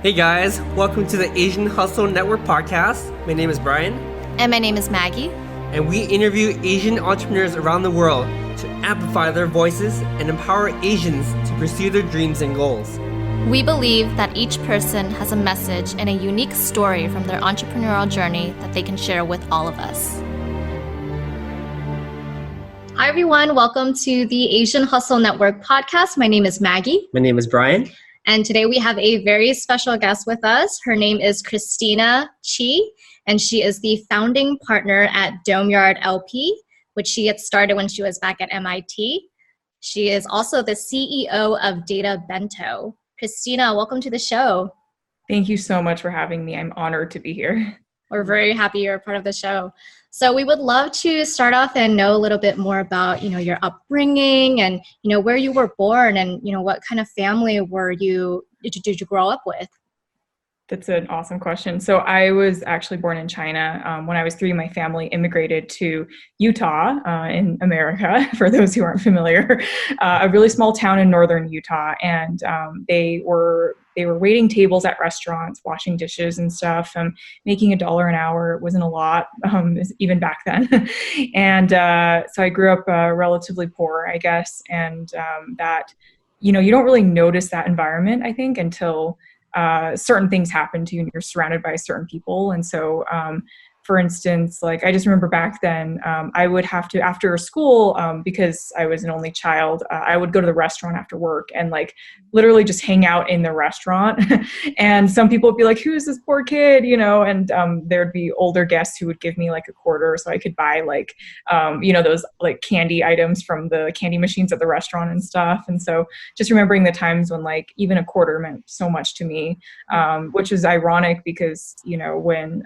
Hey guys, welcome to the Asian Hustle Network podcast. My name is Brian. And my name is Maggie. And we interview Asian entrepreneurs around the world to amplify their voices and empower Asians to pursue their dreams and goals. We believe that each person has a message and a unique story from their entrepreneurial journey that they can share with all of us. Hi everyone, welcome to the Asian Hustle Network podcast. My name is Maggie. My name is Brian. And today we have a very special guest with us. Her name is Christina Qi, and she is the founding partner at Domeyard LP, which she had started when she was back at MIT. She is also the CEO of Databento. Christina, welcome to the show. Thank you so much for having me. I'm honored to be here. We're very happy you're a part of the show. So we would love to start off and know a little bit more about, your upbringing and, where you were born and, what kind of family did you grow up with? That's an awesome question. So I was actually born in China. When I was 3, my family immigrated to Utah in America, for those who aren't familiar, a really small town in northern Utah. And they were waiting tables at restaurants, washing dishes and stuff, making $1 an hour wasn't a lot, even back then. And so I grew up relatively poor, I guess. And that, you don't really notice that environment, I think, until certain things happen to you and you're surrounded by certain people. And so, for instance, like I just remember back then, I would have to, after school, because I was an only child, I would go to the restaurant after work and like literally just hang out in the restaurant. And some people would be like, who's this poor kid? And there'd be older guests who would give me like a quarter so I could buy like, those like candy items from the candy machines at the restaurant and stuff. And so just remembering the times when like even a quarter meant so much to me, which is ironic because, when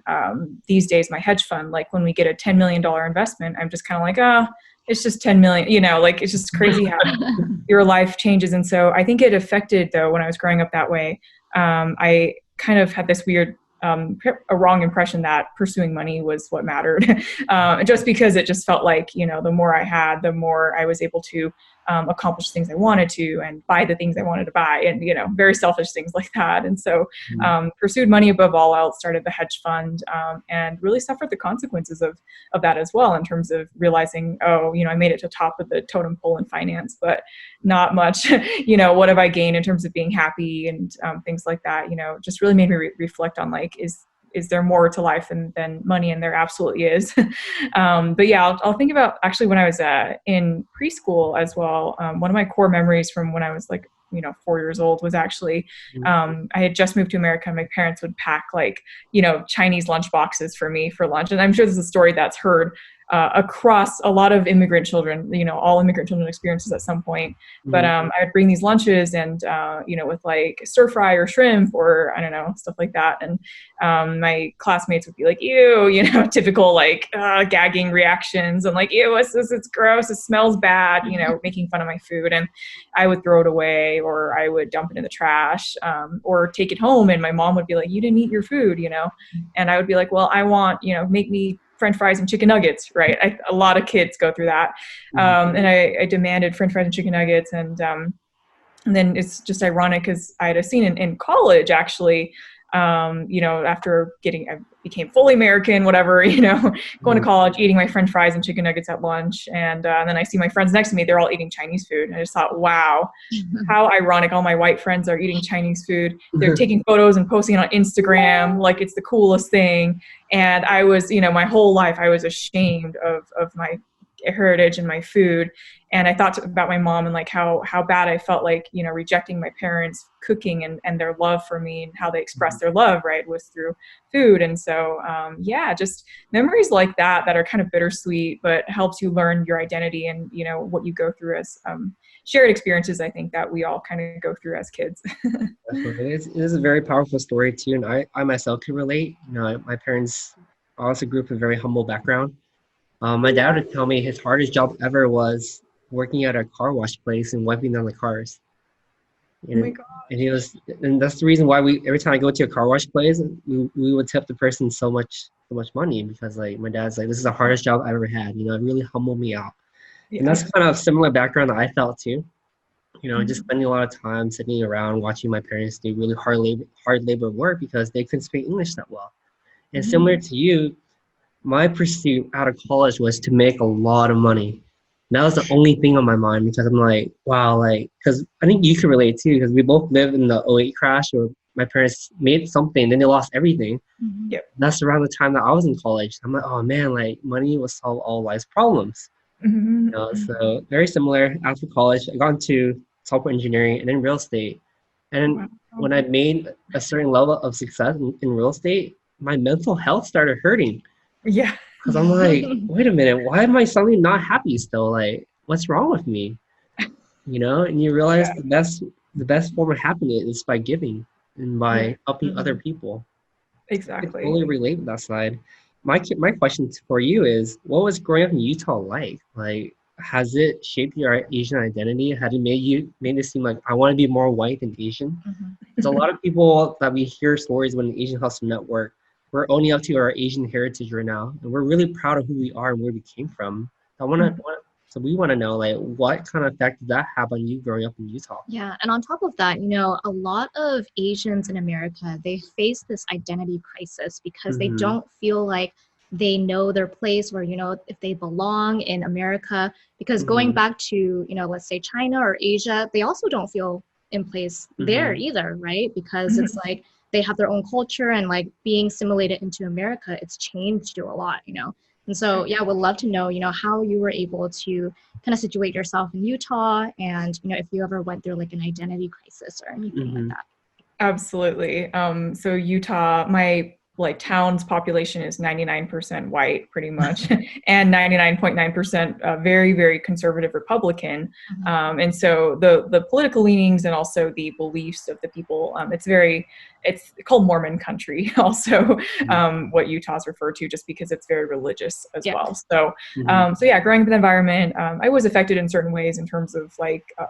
these days, my hedge fund, like when we get a $10 million investment, I'm just kind of like, it's just 10 million, it's just crazy how your life changes. And so I think it affected though, when I was growing up that way, I kind of had this weird, a wrong impression that pursuing money was what mattered. Just because it just felt like, the more I had, the more I was able to accomplish things I wanted to and buy the things I wanted to buy and, very selfish things like that. And so pursued money above all else, started the hedge fund and really suffered the consequences of that as well in terms of realizing, I made it to top of the totem pole in finance, but not much, what have I gained in terms of being happy and things like that, just really made me reflect on like, is there more to life than money? And there absolutely is. But yeah, I'll think about actually when I was in preschool as well. One of my core memories from when I was like, 4 years old was actually, I had just moved to America and my parents would pack like, Chinese lunch boxes for me for lunch. And I'm sure this is a story that's heard across a lot of immigrant children, all immigrant children experiences at some point. But I would bring these lunches and, with like stir fry or shrimp or I don't know, stuff like that. And my classmates would be like, ew, typical like gagging reactions and like, ew, what's this? It's gross. It smells bad, making fun of my food. And I would throw it away or I would dump it in the trash or take it home. And my mom would be like, you didn't eat your food, and I would be like, well, I want, make me French fries and chicken nuggets, right? A lot of kids go through that. And I demanded French fries and chicken nuggets. And then it's just ironic because I had a scene in college, actually, after I became fully American, whatever, going to college, eating my French fries and chicken nuggets at lunch. And then I see my friends next to me, they're all eating Chinese food. And I just thought, wow, how ironic. All my white friends are eating Chinese food. They're taking photos and posting it on Instagram like it's the coolest thing. And I was, my whole life, I was ashamed of my heritage and my food. And I thought about my mom and like how bad I felt like, rejecting my parents' cooking and their love for me and how they expressed their love, right, was through food. And so, just memories like that are kind of bittersweet, but helps you learn your identity and, what you go through as shared experiences, I think, that we all kind of go through as kids. It is a very powerful story too. And I myself can relate. My parents also grew up in a very humble background. My dad would tell me his hardest job ever was working at a car wash place and wiping down the cars. Oh my God. And that's the reason why every time I go to a car wash place, we would tip the person so much money because like my dad's like, this is the hardest job I ever had. It really humbled me out. Yeah. And that's kind of a similar background that I felt too. just spending a lot of time sitting around watching my parents do really hard labor work because they couldn't speak English that well. And similar to you, my pursuit out of college was to make a lot of money. And that was the only thing on my mind because I'm like, wow, like, because I think you can relate too, because we both lived in the '08 crash where my parents made something, then they lost everything. Yep. That's around the time that I was in college. I'm like, oh man, like money will solve all life's problems. So very similar. After college, I got into software engineering and then real estate. And when I made a certain level of success in real estate, my mental health started hurting. Yeah. Because I'm like, wait a minute, why am I suddenly not happy still? Like, what's wrong with me? And you realize the best form of happiness is by giving and by helping other people. Exactly. I totally relate with that side. My question for you is, what was growing up in Utah like? Like, has it shaped your Asian identity? Had it made it seem like I want to be more white than Asian? There's a lot of people that we hear stories when the Asian Hustle Network, we're owning up to our Asian heritage right now, and we're really proud of who we are and where we came from. So we want to know, like, what kind of effect did that have on you growing up in Utah? Yeah, and on top of that, a lot of Asians in America, they face this identity crisis because they don't feel like they know their place where, if they belong in America. Because going back to, let's say China or Asia, they also don't feel in place there either, right? Because it's like they have their own culture and like being assimilated into America, it's changed you a lot, And so, yeah, would love to know, how you were able to kind of situate yourself in Utah and, if you ever went through like an identity crisis or anything like that. Absolutely. So Utah, my town's population is 99% white pretty much and 99.9% very, very conservative Republican. And so the political leanings and also the beliefs of the people, it's called Mormon country also, what Utah's referred to just because it's very religious as well. So, growing up in the environment, I was affected in certain ways in terms of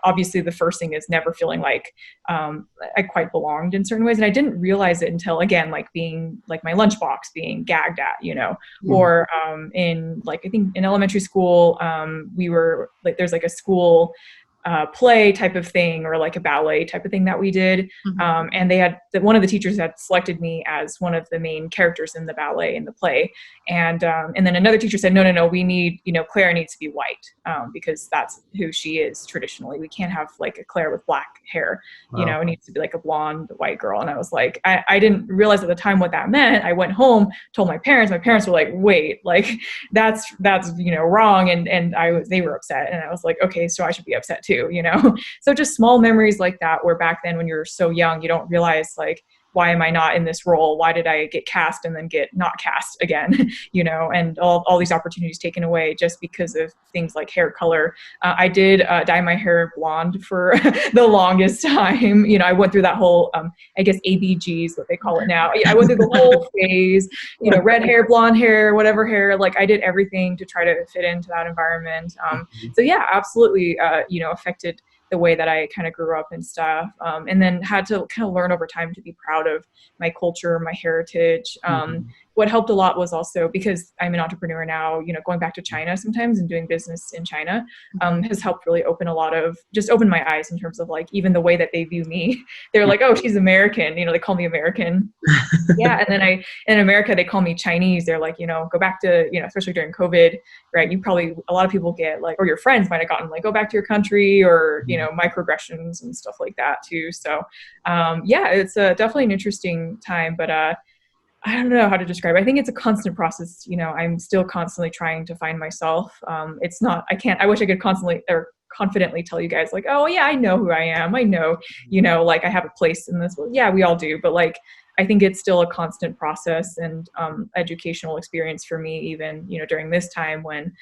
obviously the first thing is never feeling like I quite belonged in certain ways. And I didn't realize it until, again, being my lunchbox being gagged at, or in I think in elementary school, we were there's a school play type of thing or a ballet type of thing that we did. And they had one of the teachers had selected me as one of the main characters in the ballet in the play. And then another teacher said, no, we need, Claire needs to be white because that's who she is traditionally. We can't have a Claire with black hair, it needs to be a blonde white girl. And I was like, I didn't realize at the time what that meant. I went home, told my parents were like, wait, that's wrong. And they were upset. And I was like, okay, so I should be upset too. So just small memories like that, where back then when you're so young, you don't realize why am I not in this role? Why did I get cast and then get not cast again? And all these opportunities taken away just because of things like hair color. I did dye my hair blonde for the longest time. I went through that whole, I guess ABGs, what they call it now. I went through the whole phase, red hair, blonde hair, whatever hair. I did everything to try to fit into that environment. So yeah, absolutely, affected the way that I kind of grew up and stuff. And then had to kind of learn over time to be proud of my culture, my heritage. What helped a lot was also because I'm an entrepreneur now, going back to China sometimes and doing business in China has helped really open my eyes in terms of even the way that they view me. They're like, oh, she's American. They call me American. Yeah. And then in America, they call me Chinese. They're like, go back to, especially during COVID, right? A lot of people get or your friends might've gotten go back to your country or, microaggressions and stuff like that too. So it's definitely an interesting time, but I don't know how to describe it. I think it's a constant process. I'm still constantly trying to find myself. I wish I could constantly or confidently tell you guys oh yeah, I know who I am. I know, I have a place in this world. Yeah, we all do. But I think it's still a constant process and educational experience for me, even, during this time when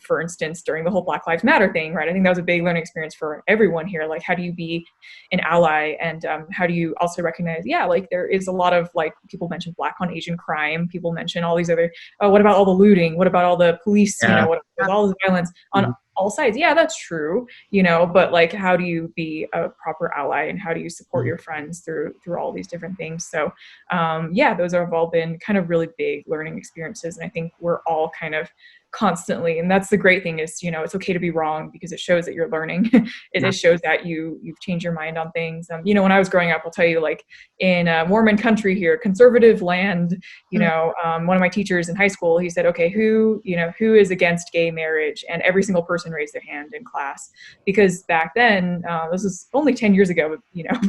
for instance, during the whole Black Lives Matter thing, right? I think that was a big learning experience for everyone here. How do you be an ally? And how do you also recognize, there is a lot of, people mention Black on Asian crime. People mention all these other, what about all the looting? What about all the police, what about all the violence on all sides? Yeah, that's true, but how do you be a proper ally and how do you support your friends through all these different things? So those have all been kind of really big learning experiences. And I think we're all kind of constantly. And that's the great thing is, it's okay to be wrong because it shows that you're learning. It shows that you've changed your mind on things. When I was growing up, I'll tell you, like in Mormon country here, conservative land, one of my teachers in high school, he said, okay, who is against gay marriage? And every single person raised their hand in class, because back then, this is only 10 years ago,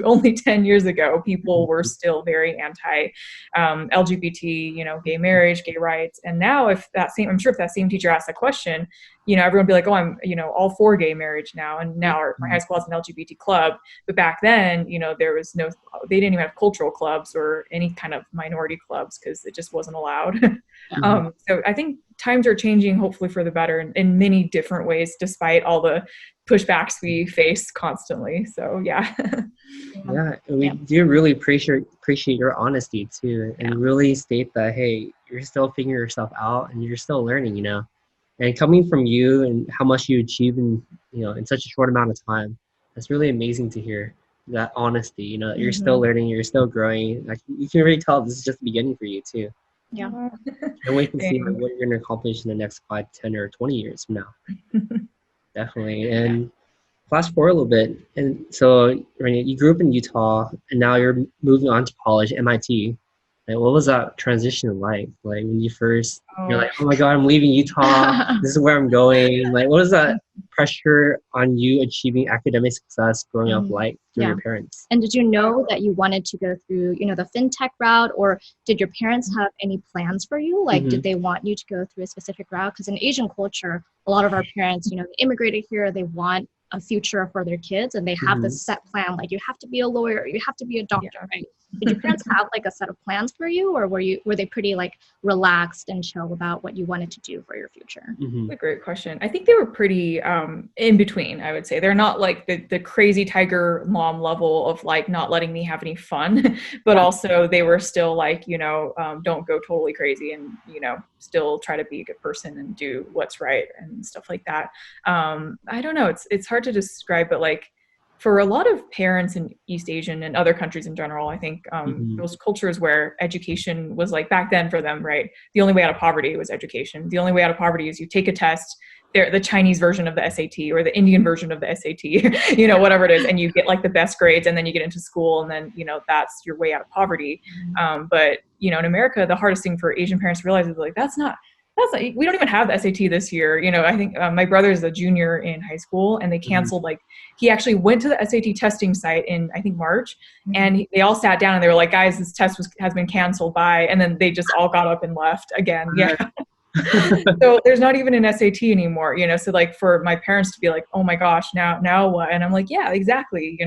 only 10 years ago, people were still very anti LGBT, gay marriage, gay rights. And now I'm sure if that same teacher asked that question, everyone would be like, oh, I'm, all for gay marriage now. And now my high school has an LGBT club. But back then, there was they didn't even have cultural clubs or any kind of minority clubs because it just wasn't allowed. So I think times are changing, hopefully for the better in many different ways, despite all the pushbacks we face constantly. So yeah. Yeah, we do really appreciate your honesty too, and really state that, hey, you're still figuring yourself out and you're still learning, and coming from you and how much you achieve in such a short amount of time, that's really amazing to hear. That honesty, that you're still learning, you're still growing. Like, you can really tell this is just the beginning for you too. Yeah. Can't wait to see what you're going to accomplish in the next 5, 10, or 20 years from now. Definitely. And fast forward a little bit. And so you grew up in Utah and now you're moving on to college, MIT. Like, what was that transition like? Like when you first, you're like, oh my God, I'm leaving Utah. This is where I'm going. Like, what was that pressure on you achieving academic success growing up like through your parents? And did you know that you wanted to go through, the fintech route, or did your parents have any plans for you? Like, did they want you to go through a specific route? Because in Asian culture, a lot of our parents, they immigrated here, they want a future for their kids, and they have this set plan, like you have to be a lawyer, you have to be a doctor, right? Did your parents have like a set of plans for you, or were they pretty like relaxed and chill about what you wanted to do for your future? That's a great question. I think they were pretty in between, I would say. They're not like the crazy tiger mom level of like not letting me have any fun, but also they were still like, don't go totally crazy and, still try to be a good person and do what's right and stuff like that. I don't know. It's hard to describe, but like, for a lot of parents in East Asian and other countries in general, I think those cultures where education was like back then for them, right? The only way out of poverty was education. The only way out of poverty is you take a test, the Chinese version of the SAT or the Indian version of the SAT, whatever it is, and you get like the best grades, and then you get into school, and then, that's your way out of poverty. But, in America, the hardest thing for Asian parents to realize is like, we don't even have the SAT this year. I think my brother is a junior in high school, and they canceled, he actually went to the SAT testing site in, I think, March, and they all sat down and they were like, guys, this test has been canceled and then they just all got up and left again. Yeah. So there's not even an SAT anymore, so like for my parents to be like, oh my gosh, now what? And I'm like, yeah, exactly.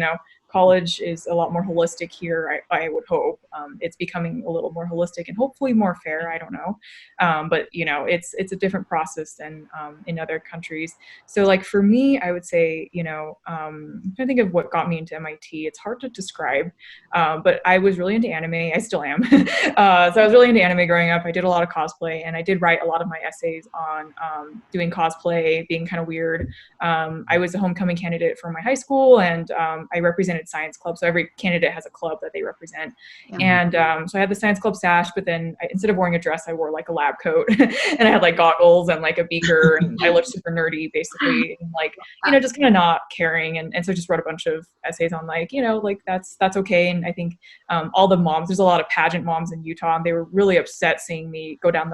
College is a lot more holistic here, I would hope. It's becoming a little more holistic and hopefully more fair. I don't know. But, it's a different process than in other countries. So like for me, I would say, I'm trying to think of what got me into MIT. It's hard to describe, but I was really into anime. I still am. So I was really into anime growing up. I did a lot of cosplay, and I did write a lot of my essays on doing cosplay, being kind of weird. I was a homecoming candidate for my high school, and I represented science club. So every candidate has a club that they represent. And so I had the science club sash, but then instead of wearing a dress, I wore like a lab coat and I had like goggles and like a beaker, and I looked super nerdy basically, and like, just kind of not caring. And so I just wrote a bunch of essays on like, like that's okay. And I think all the moms, there's a lot of pageant moms in Utah, and they were really upset seeing me go down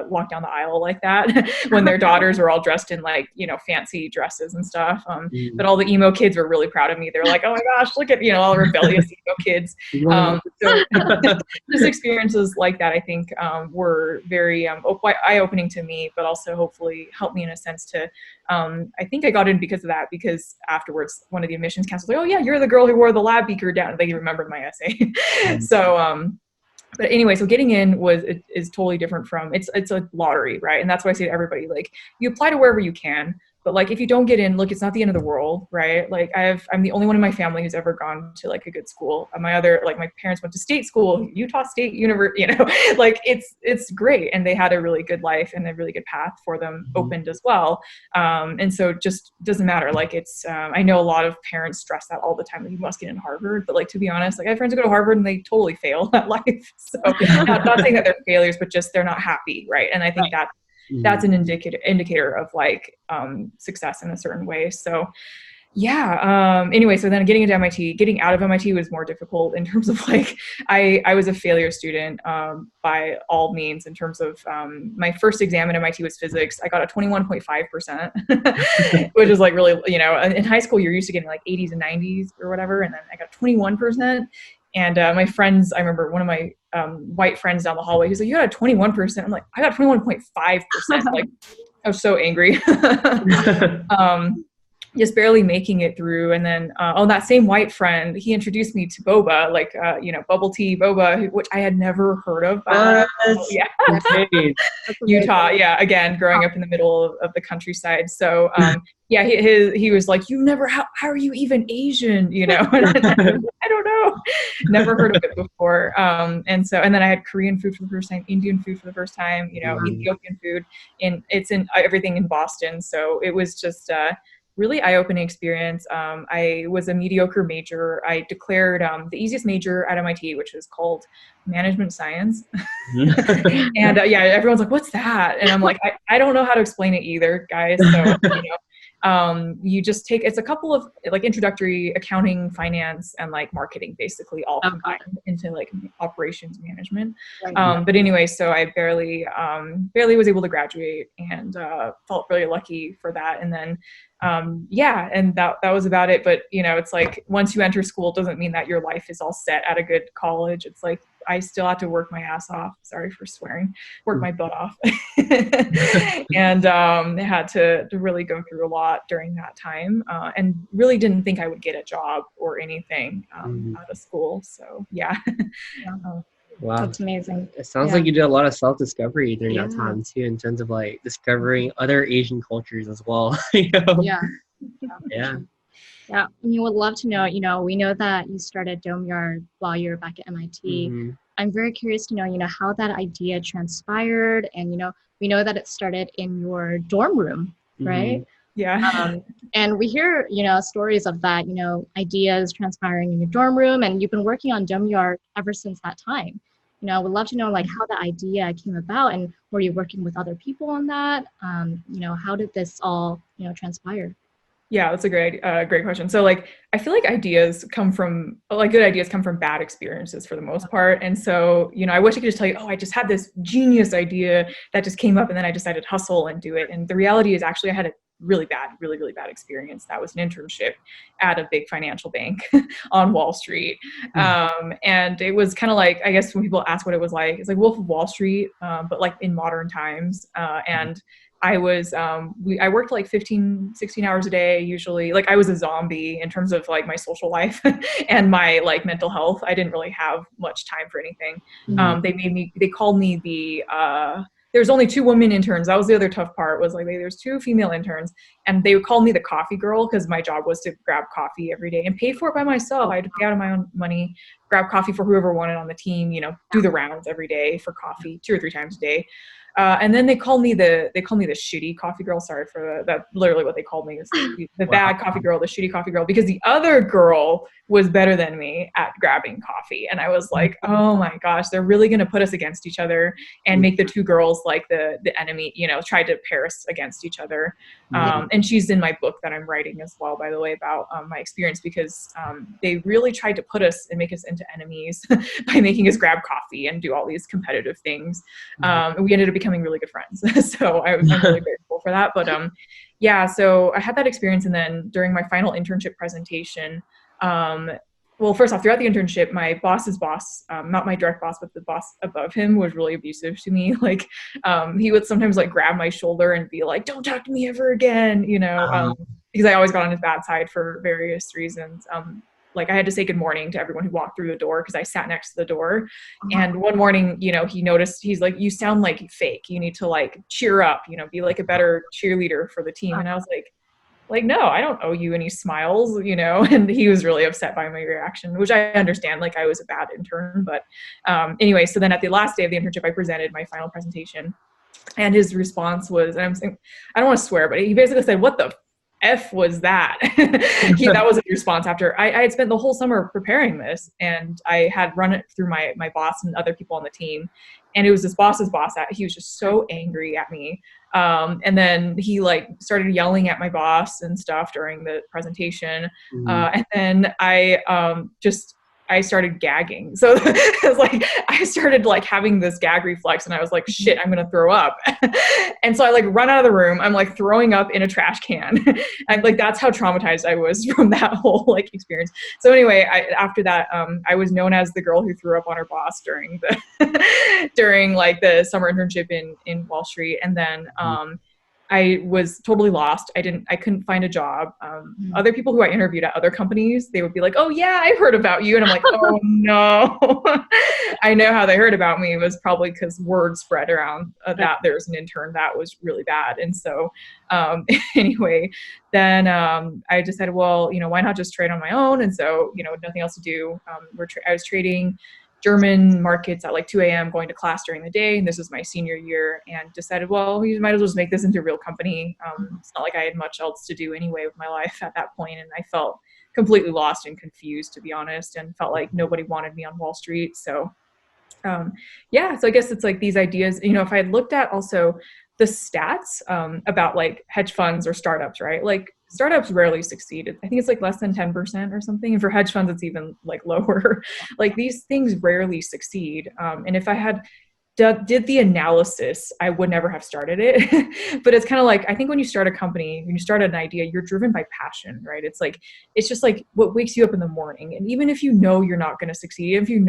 walk down the aisle like that when their daughters were all dressed in like, fancy dresses and stuff. But all the emo kids were really proud of me. They were like, oh my gosh, look at, all rebellious emo kids. So just experiences like that, I think, were very eye-opening to me, but also hopefully helped me in a sense to, I think I got in because of that, because afterwards one of the admissions counselors was like, oh yeah, you're the girl who wore the lab beaker down. They remembered my essay. So, but anyway, so getting in is totally different from, it's a lottery, right? And that's what I say to everybody, like, you apply to wherever you can, but like, if you don't get in, look, it's not the end of the world, right? Like I'm the only one in my family who's ever gone to like a good school. My parents went to state school, Utah State University, like it's great. And they had a really good life and a really good path for them opened as well. And so it just doesn't matter. Like I know a lot of parents stress that all the time, that you must get in Harvard, but like, to be honest, like I have friends who go to Harvard and they totally fail at life. So not saying that they're failures, but just, they're not happy. Right. And I think that that's an indicator of like success in a certain way. So yeah. Anyway, so then getting out of MIT was more difficult in terms of like, I was a failure student by all means in terms of my first exam at MIT was physics. I got a 21.5%, which is like really, you know, in high school, you're used to getting like 80s and 90s or whatever. And then I got 21%. And my friends, I remember one of my white friends down the hallway, he's like, you got a 21%. I'm like, I got 21.5%. Like, I was so angry. Just barely making it through. And then, that same white friend, he introduced me to boba, like, you know, bubble tea boba, which I had never heard of. Yeah. Utah. Yeah. Again, growing up in the middle of the countryside. So, yeah, he was like, how are you even Asian? You know, and I don't know. Never heard of it before. And then I had Korean food for the first time, Indian food for the first time, you know, Ethiopian food, and it's in everything in Boston. So it was just, really eye-opening experience. I was a mediocre major. I declared the easiest major at MIT, which is called management science. And yeah, everyone's like, what's that? And I'm like, I don't know how to explain it either, guys. So, you know, you just it's a couple of like introductory accounting, finance, and like marketing, basically all combined into like operations management. But anyway, so I barely was able to graduate, and felt really lucky for that. And then yeah, and that was about it. But you know, it's like once you enter school, it doesn't mean that your life is all set at a good college. It's like I still had to work my ass off. Sorry for swearing. Work my butt off. And I had to really go through a lot during that time, and really didn't think I would get a job or anything out of school. So yeah. Wow. That's amazing. It sounds like you did a lot of self-discovery during that time too, in terms of like discovering other Asian cultures as well. You know? Yeah. We would love to know, you know, we know that you started Domeyard while you were back at MIT. I'm very curious to know, you know, how that idea transpired. And, you know, we know that it started in your dorm room, right? Yeah. And we hear, you know, stories of that, you know, ideas transpiring in your dorm room, and you've been working on Domeyard ever since that time. You know, I would love to know like how the idea came about, and were you working with other people on that? You know, how did this all, you know, transpire? Yeah, that's a great question. So like, I feel like good ideas come from bad experiences for the most part. And so, you know, I wish I could just tell you, oh, I just had this genius idea that just came up, and then I decided to hustle and do it. And the reality is actually I had a really bad experience. That was an internship at a big financial bank on Wall Street. And it was kind of like, I guess when people ask what it was like, it's like Wolf of Wall Street, but like in modern times. And I was, I worked like 15, 16 hours a day, usually. Like I was a zombie in terms of like my social life and my like mental health. I didn't really have much time for anything. They called me there's only 2 women interns. That was the other tough part, was like, there's 2 female interns, and they would call me the coffee girl because my job was to grab coffee every day and pay for it by myself. I had to pay out of my own money, grab coffee for whoever wanted on the team, you know, do the rounds every day for coffee 2 or 3 times a day. And then they call me the shitty coffee girl. Sorry for that. Literally what they called me is the bad coffee girl, the shitty coffee girl, because the other girl was better than me at grabbing coffee. And I was like, oh my gosh, they're really going to put us against each other and make the 2 girls like the enemy, you know, try to pair us against each other. And she's in my book that I'm writing as well, by the way, about my experience, because they really tried to put us and make us into enemies by making us grab coffee and do all these competitive things. And we ended up becoming really good friends. So I'm really grateful for that. But yeah, so I had that experience. And then during my final internship presentation, well, first off, throughout the internship, my boss's boss, not my direct boss, but the boss above him, was really abusive to me. Like, he would sometimes like grab my shoulder and be like, don't talk to me ever again, you know, because I always got on his bad side for various reasons. Like I had to say good morning to everyone who walked through the door because I sat next to the door. And one morning, you know, he noticed, he's like, you sound like fake. You need to like cheer up, you know, be like a better cheerleader for the team. And I was like, no, I don't owe you any smiles, you know. And he was really upset by my reaction, which I understand. Like I was a bad intern, but anyway, so then at the last day of the internship, I presented my final presentation, and his response was, and I'm saying, I don't want to swear, but he basically said, what the F was that? That was his response after I had spent the whole summer preparing this, and I had run it through my boss and other people on the team. And it was this boss's boss. He was just so angry at me. And then he like started yelling at my boss and stuff during the presentation. And then I started gagging. So it was like, I started like having this gag reflex and I was like, shit, I'm going to throw up. And so I like run out of the room. I'm like throwing up in a trash can. And like, that's how traumatized I was from that whole like experience. So anyway, after that, I was known as the girl who threw up on her boss during during like the summer internship in Wall Street. And then, I was totally lost. I couldn't find a job. Other people who I interviewed at other companies, they would be like, oh yeah, I've heard about you. And I'm like, oh no. I know how they heard about me. It was probably because word spread around that there was an intern that was really bad. And so anyway, then I decided, well, why not just trade on my own? And so, nothing else to do. I was trading German markets at like 2 a.m. going to class during the day. And this was my senior year, and decided, well, you might as well just make this into a real company. It's not like I had much else to do anyway with my life at that point. And I felt completely lost and confused, to be honest, and felt like nobody wanted me on Wall Street. So so I guess it's like these ideas, if I had looked at also the stats about like hedge funds or startups, right? Like startups rarely succeed. I think it's like less than 10% or something. And for hedge funds, it's even like lower. Like these things rarely succeed. And if I had did the analysis, I would never have started it. But it's kind of like, I think when you start a company, when you start an idea, you're driven by passion, right? It's just like what wakes you up in the morning. And even if you're not going to succeed, if you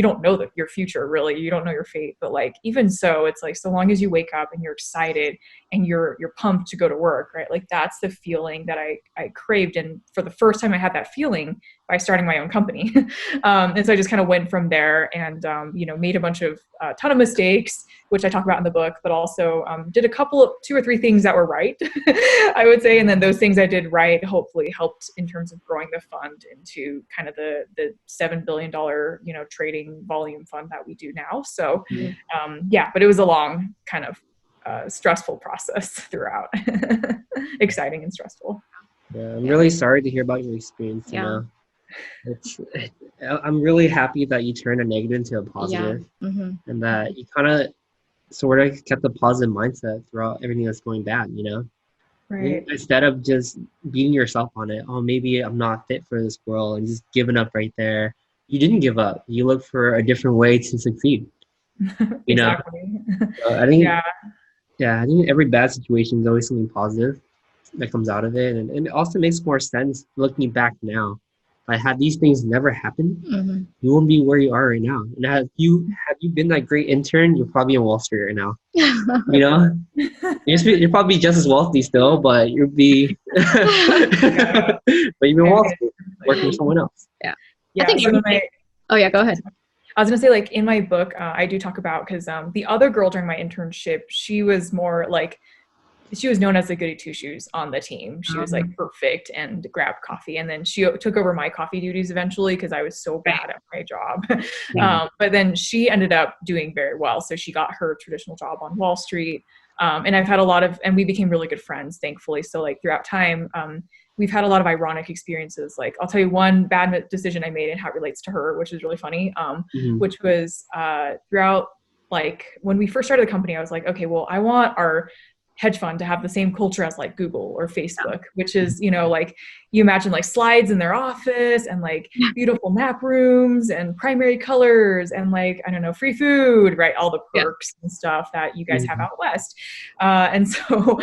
don't know your future, really, you don't know your fate, but like even so, it's like, so long as you wake up and you're excited and you're pumped to go to work, right? Like that's the feeling that I craved. And for the first time I had that feeling by starting my own company. And so I just kind of went from there and made a ton of mistakes, which I talk about in the book, but also did two or three things that were right, I would say. And then those things I did right hopefully helped in terms of growing the fund into kind of the $7 billion, trading volume fund that we do now. So but it was a long kind of stressful process throughout. Exciting and stressful. Yeah, I'm really sorry to hear about your experience. I'm really happy that you turned a negative into a positive, and that you kind of sort of kept a positive mindset throughout everything that's going bad, Right. Instead of just beating yourself on it, oh, maybe I'm not fit for this world, and just giving up right there. You didn't give up. You looked for a different way to succeed. Exactly. So I think, I think every bad situation is always something positive that comes out of it, and it also makes more sense looking back now. Like, had these things never happened, you wouldn't be where you are right now. And have you been that great intern, you're probably on Wall Street right now. You're probably just as wealthy still, but you'll be, but you've been Wall Street working for someone else. Yeah. I think. Go ahead. I was gonna say, like in my book, I do talk about because the other girl during my internship, she was more like. She was known as the goody two shoes on the team. She was like perfect and grabbed coffee. And then she took over my coffee duties eventually because I was so bad at my job. But then she ended up doing very well. So she got her traditional job on Wall Street. And I've had and we became really good friends, thankfully. So like throughout time, we've had a lot of ironic experiences. Like I'll tell you one bad decision I made and how it relates to her, which is really funny, which was throughout, like when we first started the company, I was like, okay, well, I want our hedge fund to have the same culture as like Google or Facebook, which is, like you imagine like slides in their office and like beautiful nap rooms and primary colors and like, I don't know, free food, right? All the perks and stuff that you guys have out West. And so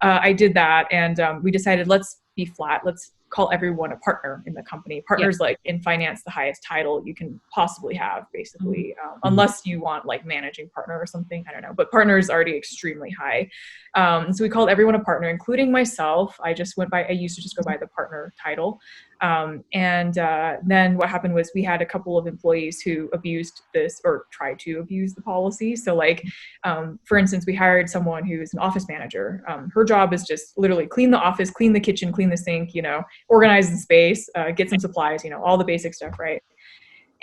I did that and we decided let's be flat. Let's call everyone a partner in the company. Partners like in finance, the highest title you can possibly have, basically, unless you want like managing partner or something. I don't know, but partner is already extremely high. So we called everyone a partner, including myself. I used to just go by the partner title. Then what happened was we had a couple of employees who abused this or tried to abuse the policy. So like, for instance, we hired someone who's an office manager. Her job is just literally clean the office, clean the kitchen, clean the sink, organize the space, get some supplies, all the basic stuff, right?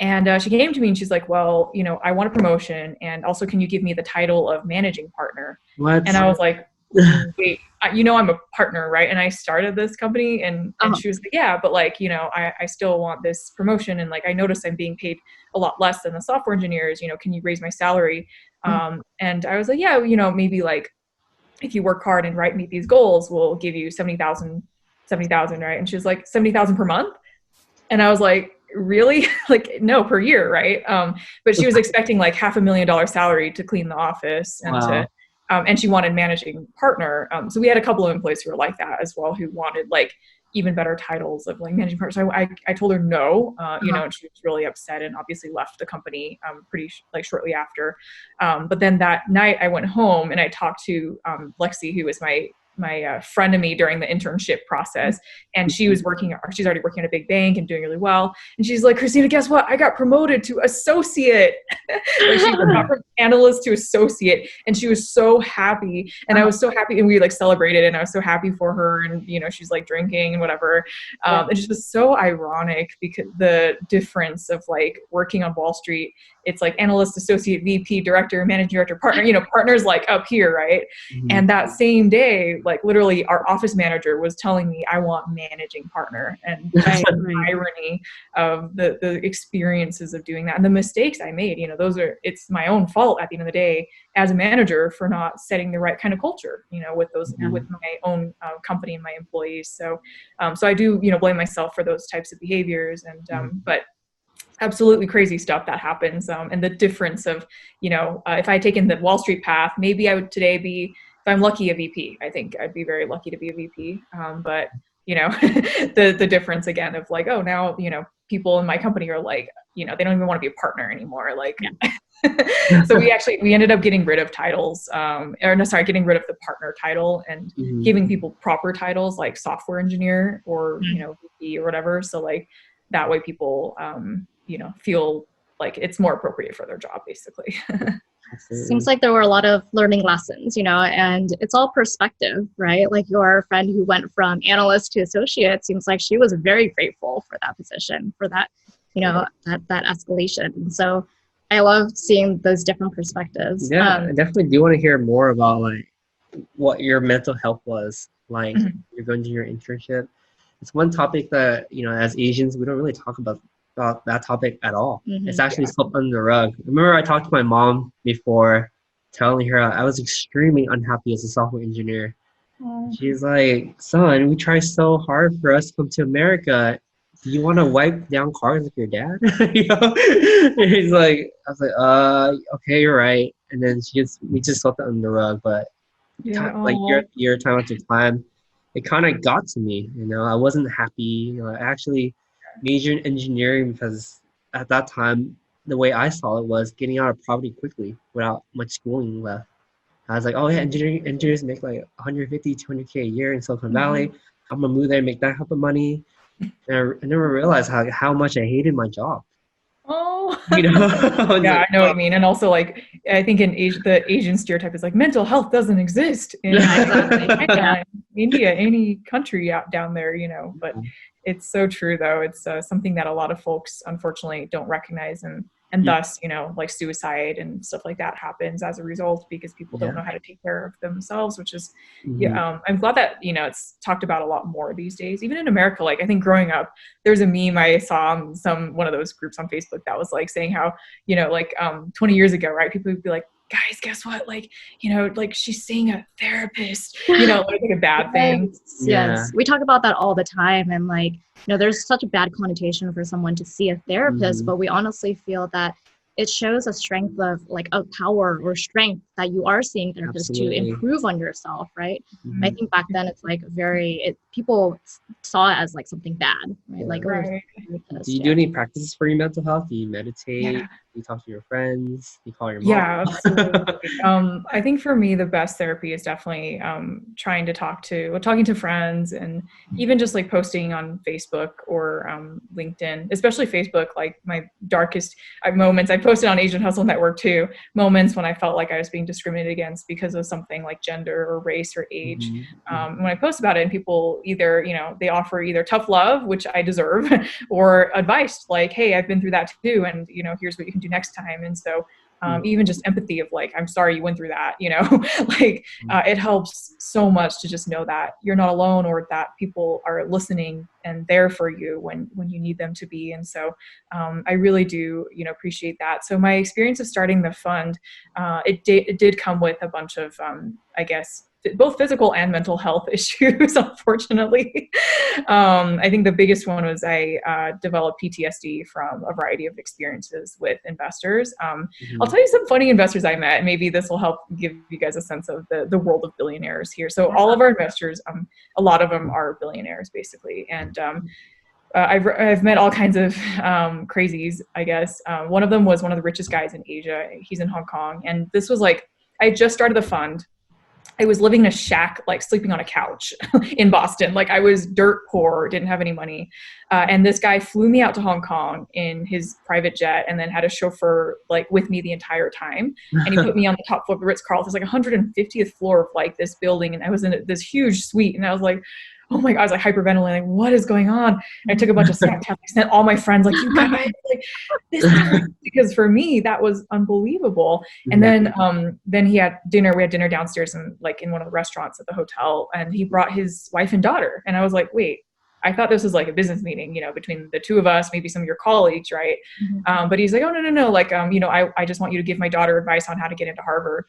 And she came to me and she's like, well, I want a promotion. And also, can you give me the title of managing partner? What? And I was like, wait, I'm a partner, right? And I started this company, and she was like, yeah, but like, I still want this promotion. And like, I noticed I'm being paid a lot less than the software engineers, can you raise my salary? And I was like, yeah, maybe like, if you work hard and meet these goals, we'll give you 70,000, right? And she was like, 70,000 per month. And I was like, really? Like, no, per year, right? But she was expecting like $500,000 salary to clean the office and and she wanted managing partner. So we had a couple of employees who were like that as well, who wanted like even better titles of like managing partner. So I told her no, and she was really upset and obviously left the company pretty shortly after. But then that night I went home and I talked to Lexi, who was my frenemy during the internship process. And she's already working at a big bank and doing really well. And she's like, Christina, guess what? I got promoted to associate. Like, she got from analyst to associate. And she was so happy. And I was so happy. And we like celebrated, and I was so happy for her. And, she's like drinking and whatever. It just was so ironic, because the difference of like working on Wall Street, it's like analyst, associate, VP, director, managing director, partner, partners like up here, right? And that same day, like literally our office manager was telling me, I want managing partner. And the irony of the experiences of doing that and the mistakes I made, it's my own fault at the end of the day as a manager for not setting the right kind of culture, with my own company and my employees. So I do, blame myself for those types of behaviors. And, but absolutely crazy stuff that happens. And the difference of, if I had taken the Wall Street path, maybe I would today be, if I'm lucky, a VP. I think I'd be very lucky to be a VP. But, the difference again of like, oh, now, people in my company are like, they don't even want to be a partner anymore. Like, so we ended up getting rid of titles, getting rid of the partner title and giving people proper titles like software engineer or, VP or whatever. So like that way people, feel like it's more appropriate for their job, basically. Seems like there were a lot of learning lessons, and it's all perspective, right? Like your friend who went from analyst to associate, seems like she was very grateful for that position, for that, that escalation. And so I love seeing those different perspectives. Yeah, I definitely do want to hear more about like what your mental health was like. You're going to your internship. It's one topic that, as Asians, we don't really talk about that topic at all. It's actually swept under the rug. I remember I talked to my mom before, telling her I was extremely unhappy as a software engineer. She's like, son, we try so hard for us to come to America. Do you want to wipe down cars with your dad? And he's like, I was like, okay, you're right. And then we just swept it under the rug. But your time after time, it kind of got to me. I wasn't happy. I actually majored in engineering because at that time, the way I saw it was getting out of poverty quickly without much schooling left. I was like, oh yeah, engineers make like 150, 200K a year in Silicon Valley. I'm gonna move there and make that type of money. And I never realized how much I hated my job. Oh, yeah, I know what you mean. And also, like, I think in Asia, the Asian stereotype is like mental health doesn't exist in China, India, any country out down there, But it's so true, though. It's something that a lot of folks, unfortunately, don't recognize, and thus, like suicide and stuff like that happens as a result because people don't know how to take care of themselves, which is, I'm glad that, it's talked about a lot more these days, even in America. Like, I think growing up, there's a meme I saw on one of those groups on Facebook that was like saying how, 20 years ago, right, people would be like, guys, guess what? Like, like she's seeing a therapist, like a bad thing. Yes. We talk about that all the time. And like, there's such a bad connotation for someone to see a therapist, but we honestly feel that it shows a strength of like a power or strength that you are seeing therapists to improve on yourself, right? I think back then it's like people saw it as like something bad, right? Like, do you do any practices for your mental health? Do you meditate? Do you talk to your friends? Do you call your mom? Yeah, absolutely. I think for me, the best therapy is definitely talking to friends, and even just like posting on Facebook or LinkedIn, especially Facebook. Like my darkest moments, I posted on Asian Hustle Network too, moments when I felt like I was being discriminated against because of something like gender or race or age. When I post about it, and people either, they offer either tough love, which I deserve, or advice like, hey, I've been through that too, and here's what you can do next time. And so even just empathy of like, I'm sorry you went through that, you know, like it helps so much to just know that you're not alone, or that people are listening and there for you when you need them to be. And so I really do, you know, appreciate that. So my experience of starting the fund, it did come with a bunch of, I guess, both physical and mental health issues, unfortunately. I think the biggest one was I developed PTSD from a variety of experiences with investors. I'll tell you some funny investors I met. Maybe this will help give you guys a sense of the world of billionaires here. So all of our investors, a lot of them are billionaires, basically. And I've met all kinds of crazies, I guess. One of them was one of the richest guys in Asia. He's in Hong Kong. And this was like, I had just started the fund. I was living in a shack, like sleeping on a couch in Boston. Like I was dirt poor, didn't have any money. And this guy flew me out to Hong Kong in his private jet and then had a chauffeur like with me the entire time. And he put me on the top floor of the Ritz-Carlton. It's like 150th floor of like this building. And I was in this huge suite and I was like, oh my God, I was like hyperventilating, what is going on? And I took a bunch of Snapchats, I sent all my friends like, you guys, like, this is because for me, that was unbelievable. And then he had dinner, we had dinner downstairs and like in one of the restaurants at the hotel, and he brought his wife and daughter. And I was like, wait, I thought this was like a business meeting, you know, between the two of us, maybe some of your colleagues, right? But he's like, oh, no. Like, you know, I just want you to give my daughter advice on how to get into Harvard.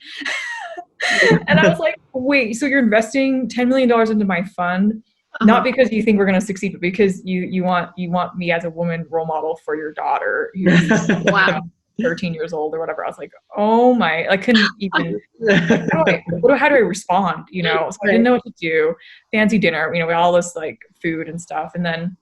And I was like, wait, so you're investing $10 million into my fund, not because you think we're going to succeed, but because you want me as a woman role model for your daughter who's wow, 13 years old or whatever. I was like, oh my, I couldn't even, how do I respond? You know, so I didn't know what to do. Fancy dinner, you know, we all this like food and stuff. And then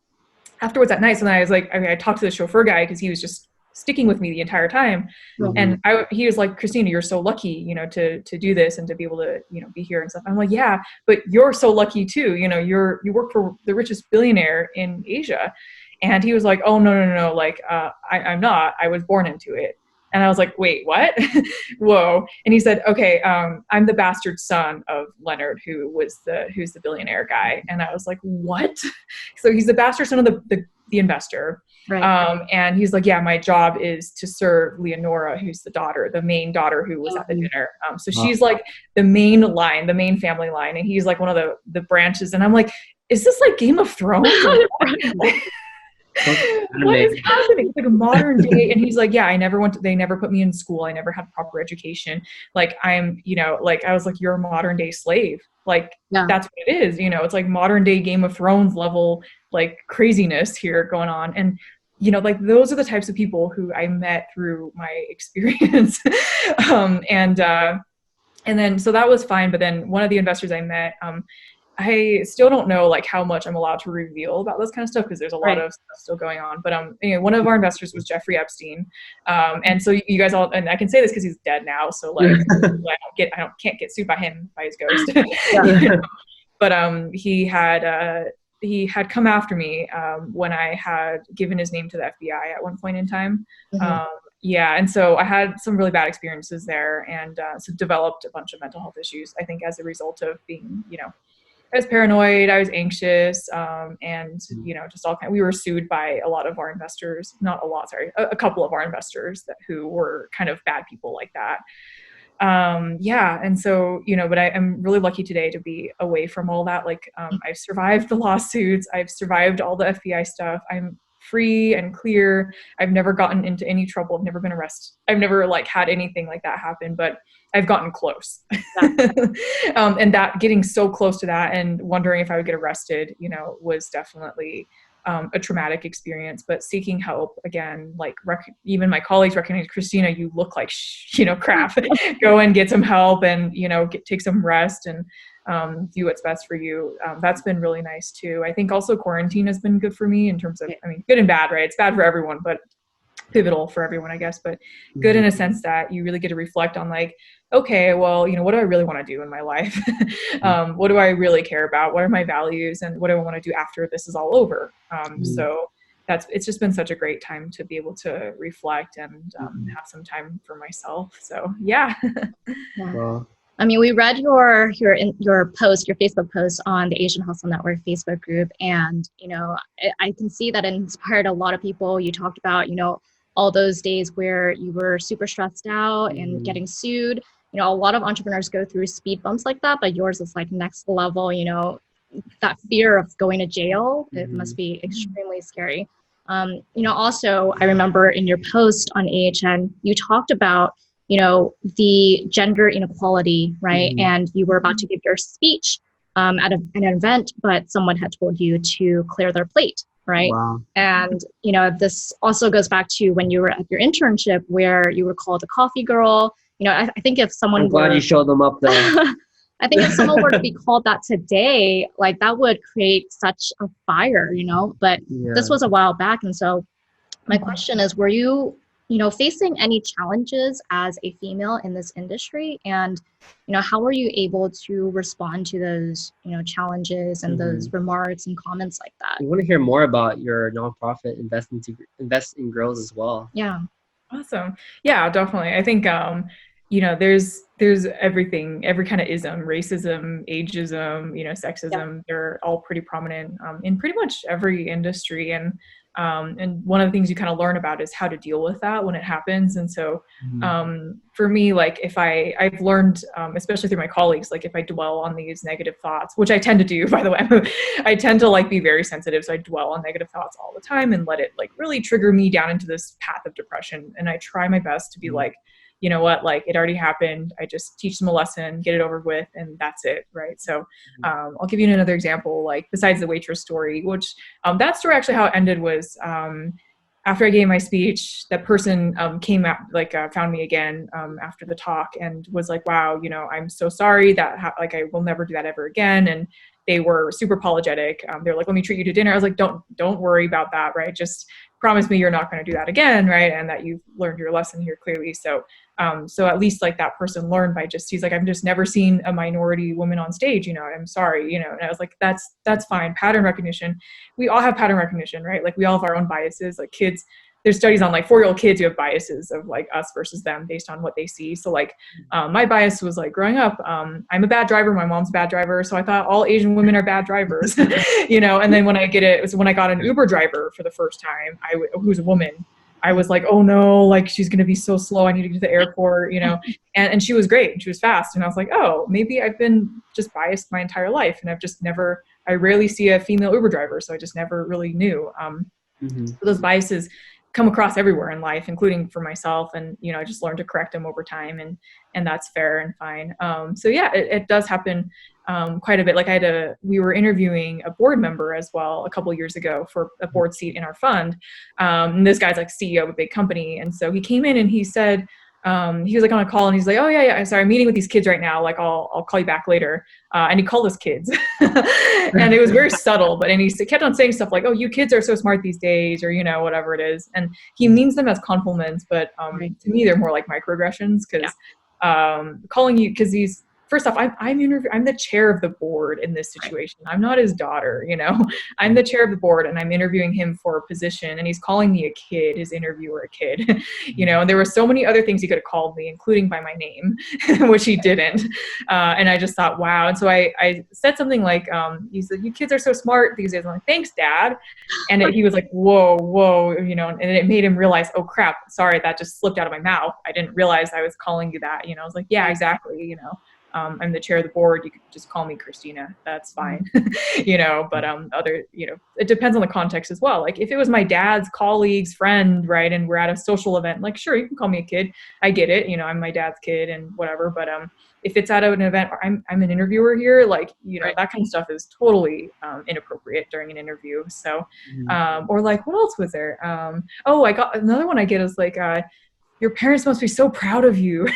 afterwards that night, so then I was like, I talked to the chauffeur guy because he was just sticking with me the entire time. And he was like, Christina, you're so lucky, you know, to do this and to be able to, you know, be here and stuff. I'm like, yeah, but you're so lucky too. You know, you work for the richest billionaire in Asia. And he was like, oh, no. Like, I'm not, I was born into it. And I was like, wait, what? Whoa. And he said, okay, I'm the bastard son of Leonard, who's the billionaire guy. And I was like, what? So he's the bastard son of the investor. Right. And he's like, yeah, my job is to serve Leonora, who's the main daughter who was at the dinner. So she's like the main family line. And he's like one of the branches. And I'm like, is this like Game of Thrones? What is happening? It's like a modern day. And he's like, yeah, they never put me in school. I never had proper education. Like I'm, you know, like I was like, you're a modern day slave. Like that's what it is. You know, it's like modern day Game of Thrones level, like craziness here going on. And, you know, like those are the types of people who I met through my experience. And then, so that was fine. But then one of the investors I met, I still don't know like how much I'm allowed to reveal about this kind of stuff because there's a lot of stuff still going on. But anyway, one of our investors was Jeffrey Epstein, and so you guys all, and I can say this because he's dead now, so like I can't get sued by him, by his ghost. You know? But he had come after me when I had given his name to the FBI at one point in time. And so I had some really bad experiences there, and so developed a bunch of mental health issues, I think, as a result of being, you know, I was paranoid, I was anxious, and, you know, just all we were sued by a lot of our investors, a couple of our investors who were kind of bad people like that. And so, you know, but I'm really lucky today to be away from all that. Like, I've survived the lawsuits, I've survived all the FBI stuff. I'm free and clear. I've never gotten into any trouble. I've never been arrested. I've never like had anything like that happen, but I've gotten close. And that getting so close to that and wondering if I would get arrested, you know, was definitely a traumatic experience. But seeking help again, like even my colleagues recognize, Christina, you look like crap. Go and get some help and, you know, take some rest and do what's best for you. That's been really nice too. I think also quarantine has been good for me in terms of, I mean, good and bad, right? It's bad for everyone, but pivotal for everyone, I guess, but good in a sense that you really get to reflect on like, okay, well, you know, what do I really want to do in my life? What do I really care about? What are my values and what do I want to do after this is all over? So it's just been such a great time to be able to reflect and have some time for myself. So yeah. Well, I mean, we read your post, your Facebook post on the Asian Hustle Network Facebook group. And, you know, I can see that it inspired a lot of people. You talked about, you know, all those days where you were super stressed out and getting sued. You know, a lot of entrepreneurs go through speed bumps like that, but yours is like next level, you know, that fear of going to jail. It must be extremely scary. You know, also, I remember in your post on AHN, you talked about, you know, the gender inequality, right? And you were about to give your speech at an event, but someone had told you to clear their plate, right? Wow. And, you know, this also goes back to when you were at your internship where you were called a coffee girl. You know, I think if someone I'm glad you showed them up though. I think if someone were to be called that today, like that would create such a fire, you know, but this was a while back. And so my question is, were you, you know, facing any challenges as a female in this industry? And, you know, how were you able to respond to those, you know, challenges and those remarks and comments like that? We want to hear more about your nonprofit invest in girls as well. Yeah. Awesome. Yeah, definitely. I think, you know, there's everything, every kind of ism, racism, ageism, you know, sexism, they're all pretty prominent in pretty much every industry. And one of the things you kind of learn about is how to deal with that when it happens. And so for me, like if I've learned, especially through my colleagues, like if I dwell on these negative thoughts, which I tend to do, by the way, I tend to like be very sensitive. So I dwell on negative thoughts all the time and let it like really trigger me down into this path of depression. And I try my best to be like, you know what, like it already happened. I just teach them a lesson, get it over with, and that's it, right? So I'll give you another example, like besides the waitress story, which that story actually how it ended was after I gave my speech, that person came out, like found me again after the talk and was like, wow, you know, I'm so sorry that like I will never do that ever again. And they were super apologetic. They're like, let me treat you to dinner. I was like, don't worry about that, right? Just promise me you're not going to do that again, right? And that you've learned your lesson here clearly. So at least like that person learned by just, he's like, I've just never seen a minority woman on stage, you know, I'm sorry, you know. And I was like, that's fine. Pattern recognition. We all have pattern recognition, right? Like we all have our own biases, like kids. There's studies on like 4-year-old kids who have biases of like us versus them based on what they see. So like my bias was like growing up, I'm a bad driver. My mom's a bad driver. So I thought all Asian women are bad drivers, you know? And then when I got an Uber driver for the first time, who's a woman, I was like, oh no, like she's going to be so slow. I need to get to the airport, you know? And she was great. And she was fast. And I was like, oh, maybe I've been just biased my entire life. And I rarely see a female Uber driver. So I just never really knew. So those biases come across everywhere in life, including for myself. And, you know, I just learned to correct them over time, and that's fair and fine. So yeah, it does happen quite a bit. Like we were interviewing a board member as well a couple of years ago for a board seat in our fund. And this guy's like CEO of a big company. And so he came in and he said, he was like on a call and he's like, oh yeah, sorry, I'm meeting with these kids right now. Like I'll call you back later. And he called us kids and it was very subtle, and he kept on saying stuff like, oh, you kids are so smart these days, or, you know, whatever it is. And he means them as compliments, but to me, they're more like microaggressions because calling you, because he's, first off, I'm the chair of the board in this situation. I'm not his daughter, you know. I'm the chair of the board, and I'm interviewing him for a position, and he's calling me a kid, his interviewer a kid, you know. And there were so many other things he could have called me, including by my name, which he didn't. And I just thought, wow. And so I said something like, he said, "You kids are so smart these days." I'm like, "Thanks, Dad." And he was like, whoa, you know. And it made him realize, oh crap, sorry, that just slipped out of my mouth. I didn't realize I was calling you that. You know, I was like, yeah, exactly, you know. I'm the chair of the board. You could just call me Christina. That's fine. You know, but you know, it depends on the context as well. Like if it was my dad's colleague's friend, right, and we're at a social event, like, sure, you can call me a kid. I get it. You know, I'm my dad's kid and whatever. But if it's at an event where I'm an interviewer here, like, you know, that kind of stuff is totally inappropriate during an interview. So, or like, what else was there? I got another one I get is like, your parents must be so proud of you.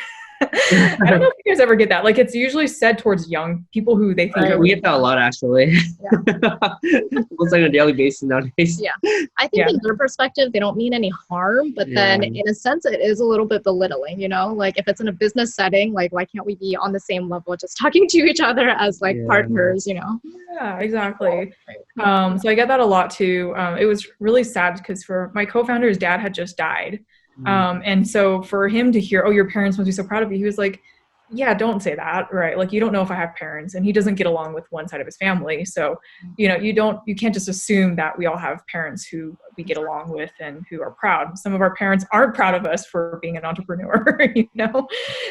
I don't know if you guys ever get that. Like, it's usually said towards young people who they think we get that a lot, actually. It's like on a daily basis nowadays. Yeah, I think in their perspective, they don't mean any harm, but then in a sense, it is a little bit belittling. You know, like if it's in a business setting, like why can't we be on the same level, just talking to each other as like partners? You know? Yeah, exactly. So I get that a lot too. It was really sad because for my co-founder's dad had just died. And so for him to hear, oh, your parents must be so proud of you, he was like, yeah, don't say that, right? Like, you don't know if I have parents, and he doesn't get along with one side of his family. So, you can't just assume that we all have parents who we get along with and who are proud. Some of our parents aren't proud of us for being an entrepreneur,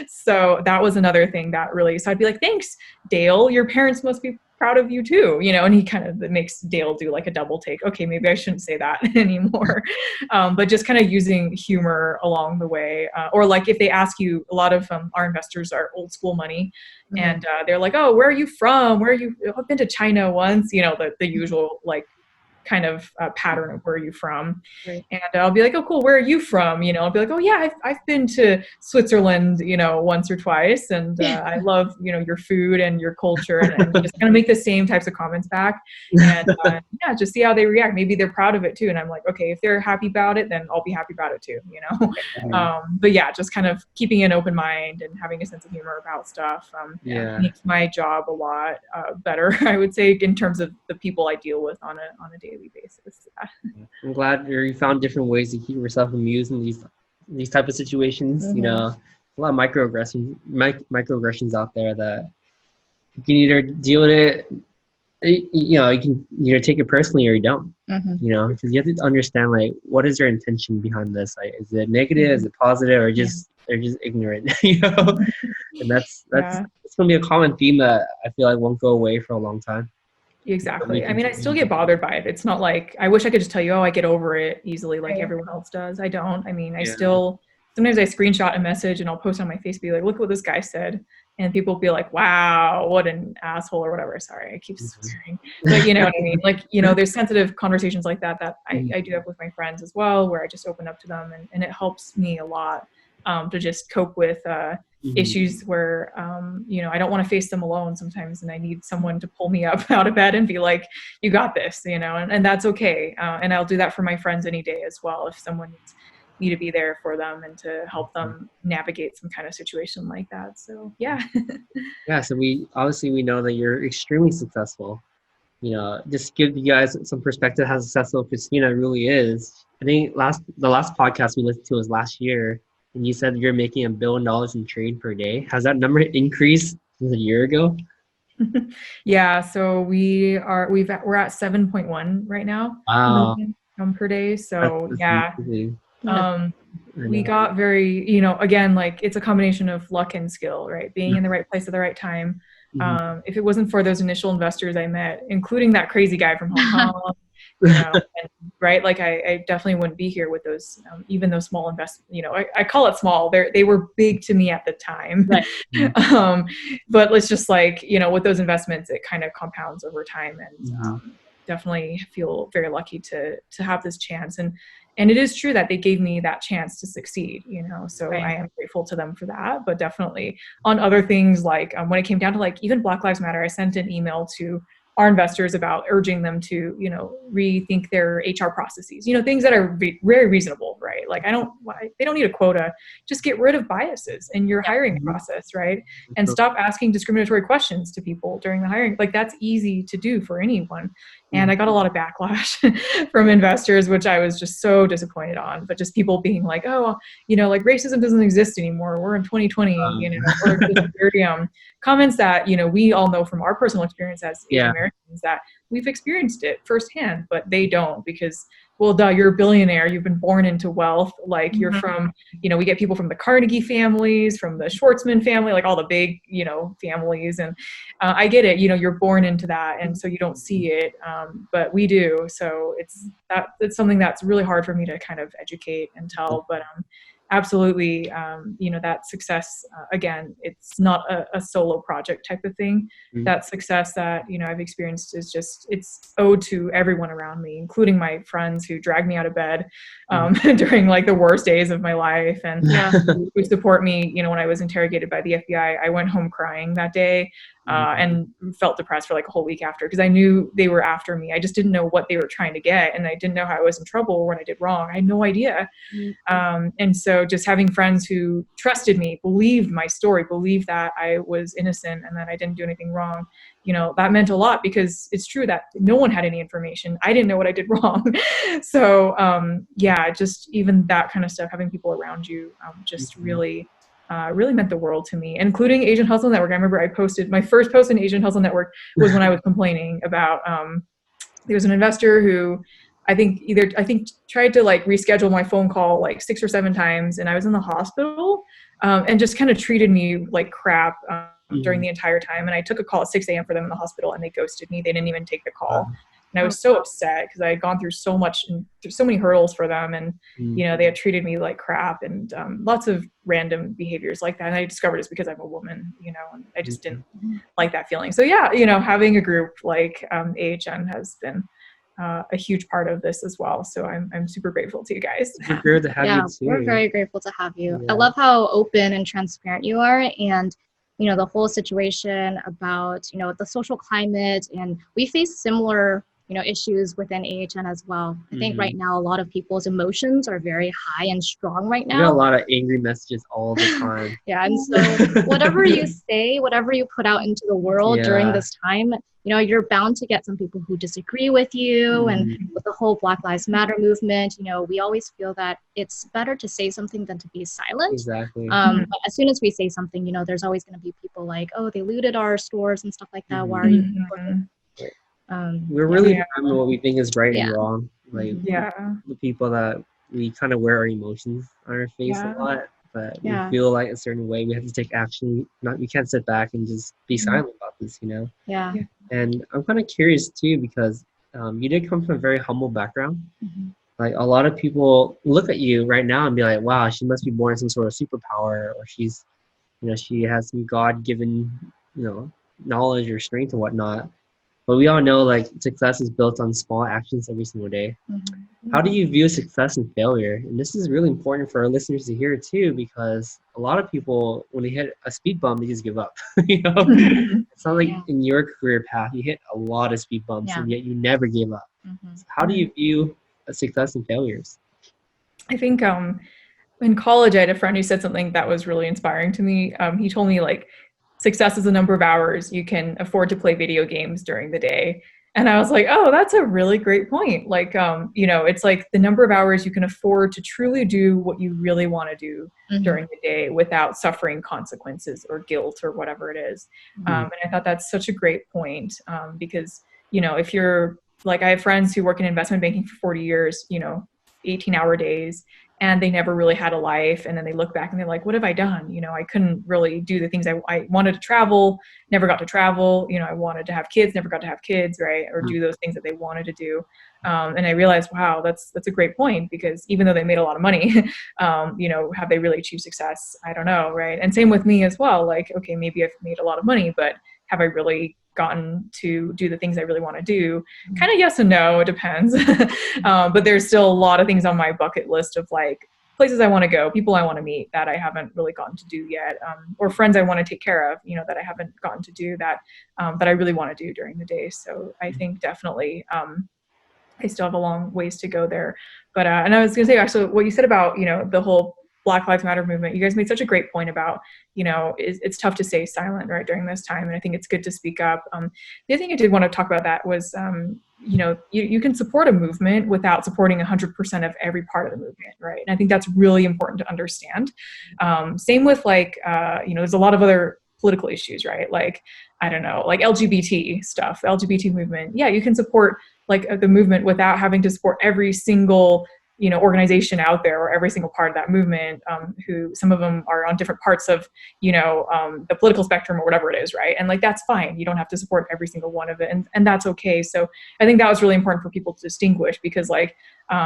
So that was another thing that really, so I'd be like, thanks, Dale, your parents must be proud of you too, and he kind of makes Dale do like a double take. Okay, maybe I shouldn't say that anymore. But just kind of using humor along the way. Or like if they ask you, a lot of our investors are old school money, and they're like, oh, where are you from? I've been to China once, the usual like kind of pattern of where are you from. Right. And I'll be like, oh, cool, where are you from? I'll be like, oh yeah, I've been to Switzerland, once or twice, and I love, your food and your culture, and just kind of make the same types of comments back, and just see how they react. Maybe they're proud of it too, and I'm like, okay, if they're happy about it, then I'll be happy about it too, But yeah, just kind of keeping an open mind and having a sense of humor about stuff makes my job a lot better, I would say, in terms of the people I deal with on a daily basis. I'm glad you found different ways to keep yourself amused in these type of situations. A lot of microaggressions out there that you can either deal with it. You can either take it personally or you don't. Because you have to understand, like, what is your intention behind this? Like, is it negative? Is it positive? Or just they're just ignorant? And that's it's gonna be a common theme that I feel like won't go away for a long time. Exactly. I mean, I still get bothered by it. It's not like, I wish I could just tell you, oh, I get over it easily like everyone else does. I don't. I mean, sometimes I screenshot a message and I'll post on my Facebook, be like, look what this guy said. And people will be like, wow, what an asshole or whatever. Sorry, I keep swearing. But you know what I mean? Like, there's sensitive conversations like that I do have with my friends as well, where I just open up to them, and it helps me a lot to just cope with issues where, I don't want to face them alone sometimes, and I need someone to pull me up out of bed and be like, you got this, and that's okay. And I'll do that for my friends any day as well, if someone needs me to be there for them and to help them navigate some kind of situation like that. So, yeah. So we know that you're extremely successful. Just give you guys some perspective how successful Christina really is. I think the last podcast we listened to was last year, and you said you're making $1 billion in trade per day. Has that number increased since a year ago? Yeah, so we're at 7.1 right now. Wow. Million per day. So That's amazing. We got very, again, like, it's a combination of luck and skill, right? Being in the right place at the right time. If it wasn't for those initial investors I met, including that crazy guy from Hong Kong, right? Like, I definitely wouldn't be here with those, even those small investments. I call it small. They were big to me at the time. Right. But let's just like, with those investments, it kind of compounds over time, and definitely feel very lucky to have this chance. And it is true that they gave me that chance to succeed, so right. I am grateful to them for that. But definitely on other things, like when it came down to like even Black Lives Matter, I sent an email to our investors about urging them to, rethink their HR processes, things that are very reasonable, right? Like, they don't need a quota. Just get rid of biases in your hiring process, right? And stop asking discriminatory questions to people during the hiring. Like, that's easy to do for anyone. And I got a lot of backlash from investors, which I was just so disappointed on. But just people being like, oh, like, racism doesn't exist anymore. We're in 2020, or just very comments that, we all know from our personal experience as Asian Americans that we've experienced it firsthand, but they don't, because, well, duh, you're a billionaire. You've been born into wealth. Like, you're from, we get people from the Carnegie families, from the Schwartzman family, like all the big, families. And I get it, you're born into that. And so you don't see it, but we do. So it's something that's really hard for me to kind of educate and tell, but absolutely, that success, again, it's not a solo project type of thing. That success that, I've experienced is just, it's owed to everyone around me, including my friends who dragged me out of bed during like the worst days of my life, and who support me. When I was interrogated by the FBI, I went home crying that day. And felt depressed for like a whole week after, because I knew they were after me. I just didn't know what they were trying to get, and I didn't know how I was in trouble when I did wrong. I had no idea. And so just having friends who trusted me, believed my story, believed that I was innocent and that I didn't do anything wrong, that meant a lot, because it's true that no one had any information. I didn't know what I did wrong. So just even that kind of stuff, having people around you, just really really meant the world to me, including Asian Hustle Network. I remember I posted my first post in Asian Hustle Network was when I was complaining about there was an investor who I think tried to like reschedule my phone call like 6 or 7 times, and I was in the hospital, and just kind of treated me like crap during the entire time. And I took a call at 6 a.m. for them in the hospital, and they ghosted me. They didn't even take the call. And I was so upset because I had gone through so much and through so many hurdles for them. And, you know, they had treated me like crap, and lots of random behaviors like that. And I discovered it's because I'm a woman, you know, and I just didn't like that feeling. So yeah, you know, having a group like AHN has been a huge part of this as well. So I'm super grateful to you guys. It's great to have you too. We're very grateful to have you. I love how open and transparent you are, and you know, the whole situation about, you know, the social climate, and we face similar, you know, issues within AHN as well. I think right now a lot of people's emotions are very high and strong right now. We get a lot of angry messages all the time. And so whatever you say, whatever you put out into the world during this time, you know, you're bound to get some people who disagree with you. And with the whole Black Lives Matter movement, you know, we always feel that it's better to say something than to be silent. Exactly. But as soon as we say something, you know, there's always going to be people like, oh, they looted our stores and stuff like that. Why are you? We're really determined what we think is right and wrong. Like the people that we kind of wear our emotions on our face a lot, but we feel like a certain way. We have to take action. We can't sit back and just be silent about this, you know? And I'm kind of curious too, because you did come from a very humble background. Like a lot of people look at you right now and be like, wow, she must be born in some sort of superpower, or she's, you know, she has some God-given, you know, knowledge or strength or whatnot. But we all know like success is built on small actions every single day. How do you view success and failure? And this is really important for our listeners to hear too, because a lot of people, when they hit a speed bump, they just give up. You know, it's not like in your career path, you hit a lot of speed bumps and yet you never gave up. So how do you view success and failures? I think in college, I had a friend who said something that was really inspiring to me. He told me like, success is the number of hours you can afford to play video games during the day. And I was like, oh, that's a really great point. Like, you know, it's like the number of hours you can afford to truly do what you really want to do during the day without suffering consequences or guilt or whatever it is. And I thought that's such a great point, because, you know, if you're like, I have friends who work in investment banking for 40 years, you know, 18-hour days, and they never really had a life. And then they look back and they're like, what have I done? You know, I couldn't really do the things I wanted to travel, never got to travel. You know, I wanted to have kids, never got to have kids, right? Or do those things that they wanted to do. And I realized, wow, that's a great point, because even though they made a lot of money, you know, have they really achieved success? I don't know, right? And same with me as well. Like, okay, maybe I've made a lot of money, but have I really gotten to do the things I really want to do? Kind of yes and no, it depends. But there's still a lot of things on my bucket list of like places I want to go, people I want to meet that I haven't really gotten to do yet, or friends I want to take care of, you know, that I haven't gotten to do that I really want to do during the day. So I think definitely I still have a long ways to go there. But and I was going to say actually what you said about, you know, the whole Black Lives Matter movement, you guys made such a great point about, you know, it's tough to stay silent, right, during this time. And I think it's good to speak up. The other thing I did want to talk about that was, you know, you can support a movement without supporting 100% of every part of the movement, right? And I think that's really important to understand. Same with like, you know, there's a lot of other political issues, right? Like, I don't know, like LGBT stuff, LGBT movement. Yeah, you can support like the movement without having to support every single, you know, organization out there or every single part of that movement, who some of them are on different parts of, you know, the political spectrum or whatever it is, right? And like, that's fine. You don't have to support every single one of it. And that's okay. So I think that was really important for people to distinguish, because like,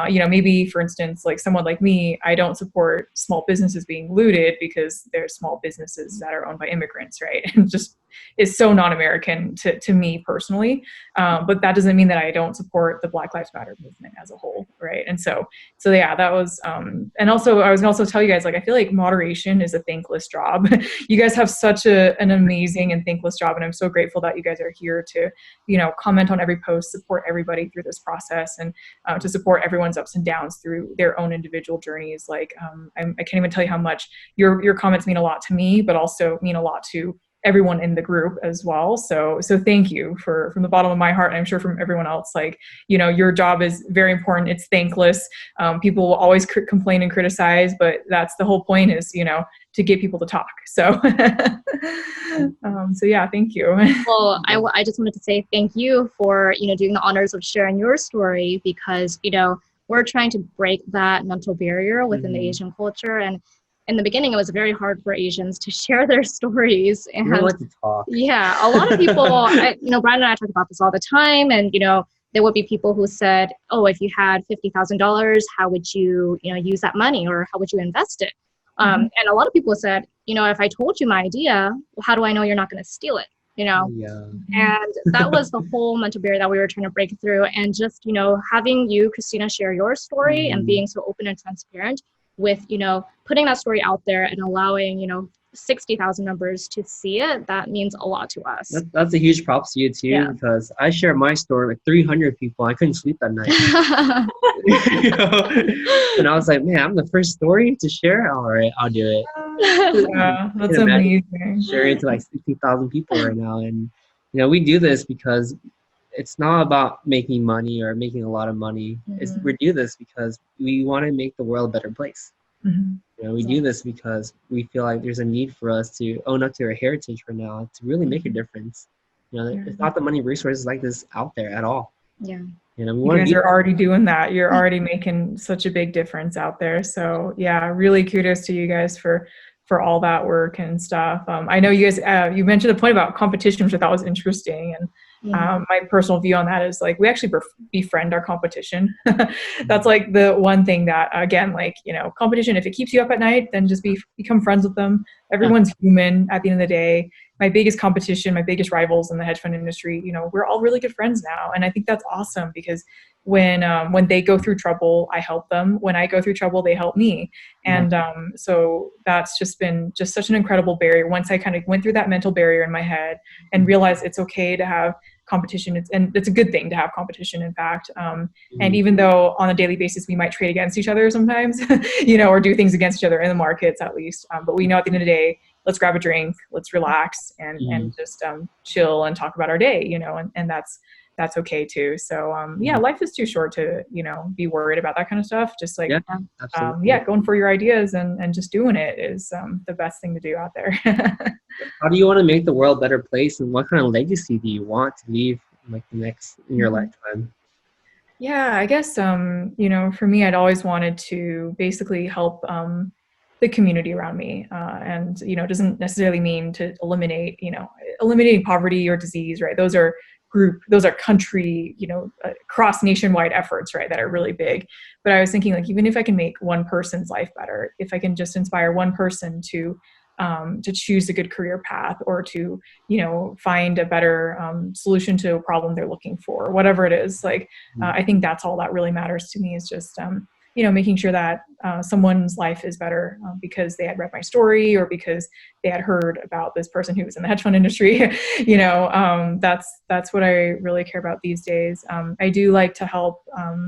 you know, maybe for instance, like someone like me, I don't support small businesses being looted because they're small businesses that are owned by immigrants, right? And just is so non-American to me personally. But that doesn't mean that I don't support the Black Lives Matter movement as a whole, right? And so yeah, that was, and also I was gonna also tell you guys, like, I feel like moderation is a thankless job. You guys have such an amazing and thankless job. And I'm so grateful that you guys are here to, you know, comment on every post, support everybody through this process, and to support everyone's ups and downs through their own individual journeys. Like, I can't even tell you how much your comments mean a lot to me, but also mean a lot to everyone in the group as well. So thank you from the bottom of my heart, and I'm sure from everyone else. Like, your job is very important. It's thankless. People will always complain and criticize, but that's the whole point, is to get people to talk. So so yeah, thank you. Well, I just wanted to say thank you for doing the honors of sharing your story, because we're trying to break that mental barrier within the Asian culture. And in the beginning, it was very hard for Asians to share their stories. And We don't like to talk. yeah, a lot of people, Brian and I talk about this all the time. And, there would be people who said, oh, if you had $50,000, how would you, use that money, or how would you invest it? And a lot of people said, if I told you my idea, how do I know you're not going to steal it? Yeah. And that was the whole mental barrier that we were trying to break through. And just, having you, Christina, share your story and being so open and transparent with, putting that story out there and allowing, 60,000 members to see it, that means a lot to us. That's a huge props to you too, because I shared my story with 300 people. I couldn't sleep that night. And I was like, man, I'm the first story to share. All right, I'll do it. Yeah, that's amazing. Sharing to like 60,000 people right now. And, we do this because it's not about making money or making a lot of money. We do this because we want to make the world a better place. We do this because we feel like there's a need for us to own up to our heritage right now to really make a difference. There's not the money resources like this out there at all. Yeah. You guys are already doing that. You're already making such a big difference out there. So yeah, really kudos to you guys for all that work and stuff. I know you guys, you mentioned the point about competition, which I thought was interesting. And my personal view on that is like, we actually befriend our competition. That's like the one thing that, again, like, competition, if it keeps you up at night, then just become friends with them. Everyone's human at the end of the day. My biggest competition, my biggest rivals in the hedge fund industry, we're all really good friends now. And I think that's awesome, because when they go through trouble, I help them. When I go through trouble, they help me. And so that's just been such an incredible barrier. Once I kind of went through that mental barrier in my head and realized it's okay to have competition, it's a good thing to have competition, in fact. And even though on a daily basis we might trade against each other sometimes, or do things against each other in the markets at least, but we know at the end of the day, let's grab a drink, let's relax and just chill and talk about our day, and that's okay too. So life is too short to be worried about that kind of stuff. Just like going for your ideas and just doing it is the best thing to do out there. How do you want to make the world a better place, and what kind of legacy do you want to leave in your lifetime? Yeah, I guess for me, I'd always wanted to basically help the community around me, and it doesn't necessarily mean to eliminating poverty or disease, right? Those are country, cross nationwide efforts, right, that are really big. But I was thinking, like, even if I can make one person's life better, if I can just inspire one person to choose a good career path, or to find a better solution to a problem they're looking for, whatever it is, like I think that's all that really matters to me, is just making sure that someone's life is better because they had read my story, or because they had heard about this person who was in the hedge fund industry. That's what I really care about these days. I do like to help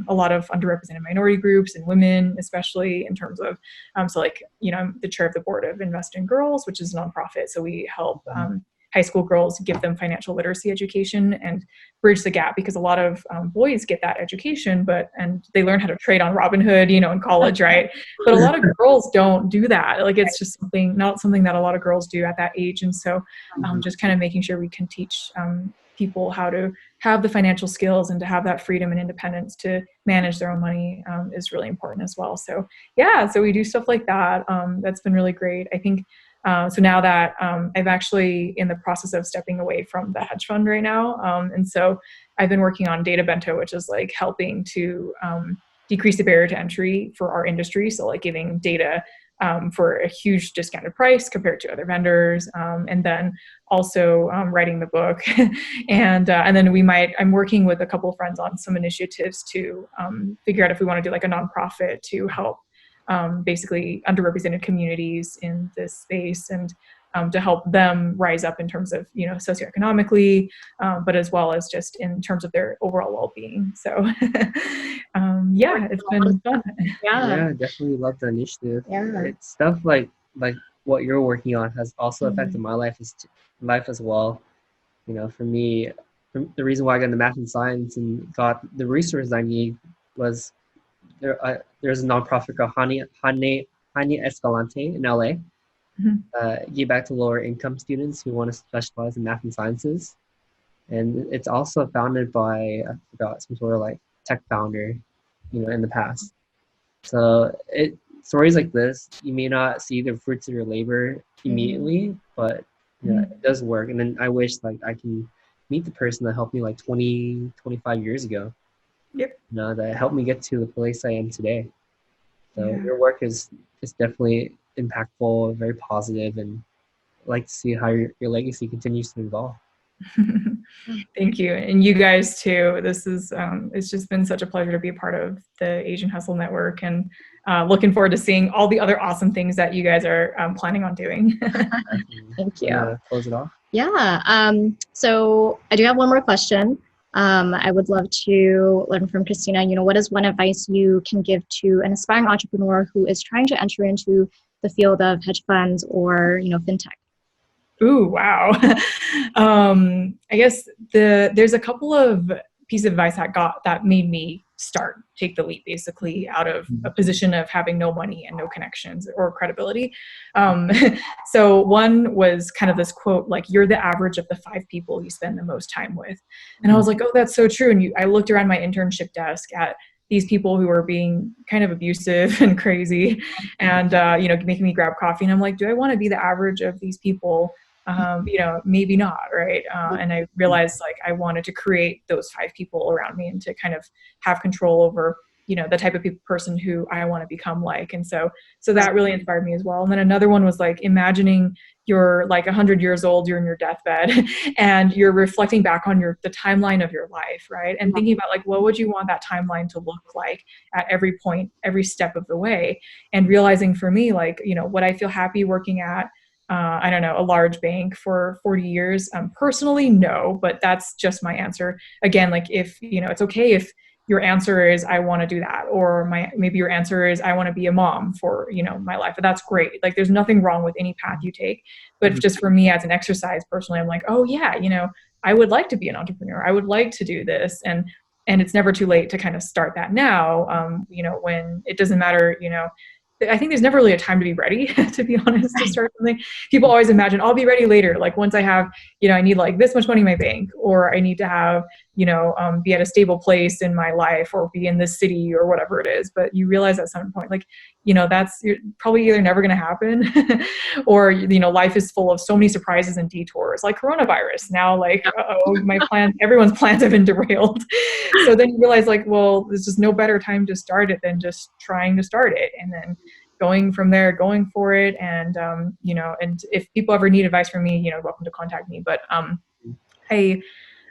a lot of underrepresented minority groups and women, especially in terms of, I'm the chair of the board of Invest in Girls, which is a nonprofit. So we help high school girls, give them financial literacy education and bridge the gap, because a lot of boys get that education, and they learn how to trade on Robinhood, in college, right? But a lot of girls don't do that. Like, it's just not something that a lot of girls do at that age. And so just kind of making sure we can teach people how to have the financial skills and to have that freedom and independence to manage their own money is really important as well. So so we do stuff like that. That's been really great. I think so now that I've actually in the process of stepping away from the hedge fund right now. And so I've been working on Databento, which is like helping to decrease the barrier to entry for our industry. So like giving data for a huge discounted price compared to other vendors. And then also writing the book. And then I'm working with a couple of friends on some initiatives to figure out if we want to do like a nonprofit to help basically underrepresented communities in this space, and to help them rise up in terms of, socioeconomically, but as well as just in terms of their overall well-being. So, it's been fun. Yeah, definitely love the initiative. Yeah. It's stuff like what you're working on has also affected my life as well. You know, for me, the reason why I got into math and science and got the resources I need was there's a nonprofit called Hani Escalante in LA. Give back to lower income students who want to specialize in math and sciences. And it's also founded by, I forgot, some sort of like tech founder, you know, in the past. So stories like this, you may not see the fruits of your labor immediately, but you know, it does work. And then I wish like I can meet the person that helped me like 20, 25 years ago. Yep. You know, that helped me get to the place I am today. So Yeah. your work is definitely impactful, very positive, and I like to see how your legacy continues to evolve. Thank you. And you guys too. This is, it's just been such a pleasure to be a part of the Asian Hustle Network, and looking forward to seeing all the other awesome things that you guys are planning on doing. Thank you. Close it off? Yeah. So I do have one more question. I would love to learn from Christina, you know, what is one advice you can give to an aspiring entrepreneur who is trying to enter into the field of hedge funds or, you know, fintech? Ooh, wow. I guess there's a couple of pieces of advice that made me take the leap, basically, out of a position of having no money and no connections or credibility. So one was kind of this quote, like, you're the average of the 5 people you spend the most time with. And I was like, oh, that's so true. And I looked around my internship desk at these people who were being kind of abusive and crazy and, you know, making me grab coffee. And I'm like, do I want to be the average of these people? You know, maybe not, right? And I realized like I wanted to create those 5 people around me and to kind of have control over, you know, the type of person who I want to become like. And so that really inspired me as well. And then another one was like imagining you're like 100 years old, you're in your deathbed and you're reflecting back on the timeline of your life, right? And thinking about like, what would you want that timeline to look like at every point, every step of the way? And realizing for me, like, you know, would I feel happy working at I don't know, a large bank for 40 years? Personally, no, but that's just my answer. Again, like if, you know, it's okay if your answer is, I want to do that. Or maybe your answer is, I want to be a mom for, you know, my life. But that's great. Like there's nothing wrong with any path you take. But just for me as an exercise personally, I'm like, oh yeah, you know, I would like to be an entrepreneur. I would like to do this. And it's never too late to kind of start that now. You know, when it doesn't matter, you know, I think there's never really a time to be ready, to be honest, to start something. People always imagine I'll be ready later. Like once I have, you know, I need like this much money in my bank, or I need to have, you know, be at a stable place in my life, or be in this city or whatever it is. But you realize at some point, like, you know, that's probably either never going to happen or, you know, life is full of so many surprises and detours, like coronavirus. Now, like, everyone's plans have been derailed. So then you realize like, well, there's just no better time to start it than just trying to start it. And then going from there, going for it. And, you know, and if people ever need advice from me, you know, welcome to contact me. But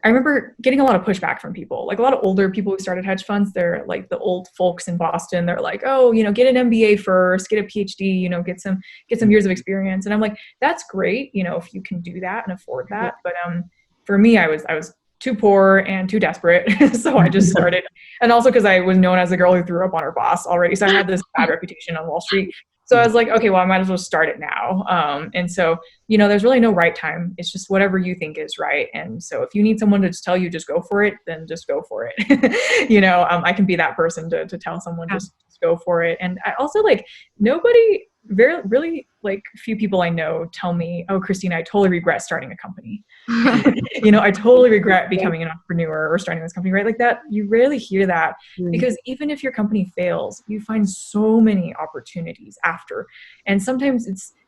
I remember getting a lot of pushback from people, like a lot of older people who started hedge funds. They're like the old folks in Boston. They're like, oh, you know, get an MBA first, get a PhD, you know, get some years of experience. And I'm like, that's great, you know, if you can do that and afford that. But for me, I was too poor and too desperate. So I just started. And also because I was known as the girl who threw up on her boss already. So I had this bad reputation on Wall Street. So I was like, okay, well, I might as well start it now. And so, you know, there's really no right time. It's just whatever you think is right. And so if you need someone to just tell you, just go for it, then just go for it. You know, I can be that person to tell someone, just go for it. And I also like really like few people I know tell me, oh, Christina, I totally regret starting a company. You know, I totally regret becoming an entrepreneur or starting this company, right? Like that, you rarely hear that because even if your company fails, you find so many opportunities after. And sometimes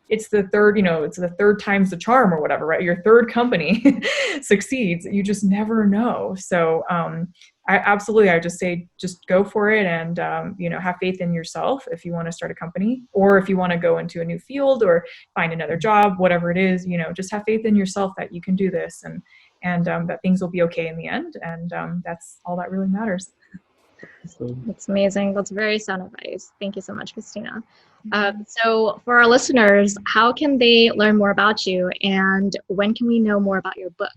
it's the third, you know, it's the third time's the charm or whatever, right? Your third company succeeds. You just never know. So, I just say, just go for it and, you know, have faith in yourself if you want to start a company, or if you want to go into a new field or find another job, whatever it is, you know, just have faith in yourself that you can do this and that things will be okay in the end. And that's all that really matters. That's amazing. That's very sound advice. Thank you so much, Christina. So for our listeners, how can they learn more about you, and when can we know more about your book?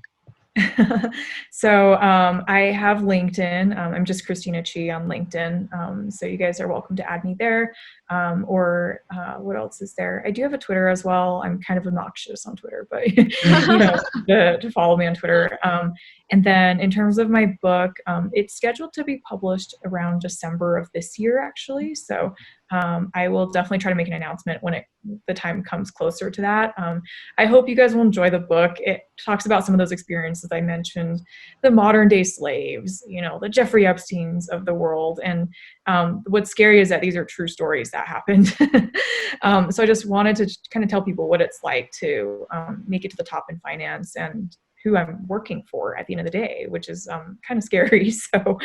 So I have LinkedIn. I'm just Christina Qi on LinkedIn. So you guys are welcome to add me there. or what else is there? I do have a Twitter as well. I'm kind of obnoxious on Twitter, but to follow me on Twitter. And then in terms of my book, it's scheduled to be published around December of this year, actually. So I will definitely try to make an announcement when the time comes closer to that. I hope you guys will enjoy the book. It talks about some of those experiences I mentioned, the modern day slaves, the Jeffrey Epsteins of the world. And what's scary is that these are true stories that happened. So I just wanted to kind of tell people what it's like to make it to the top in finance and who I'm working for at the end of the day, which is kind of scary. So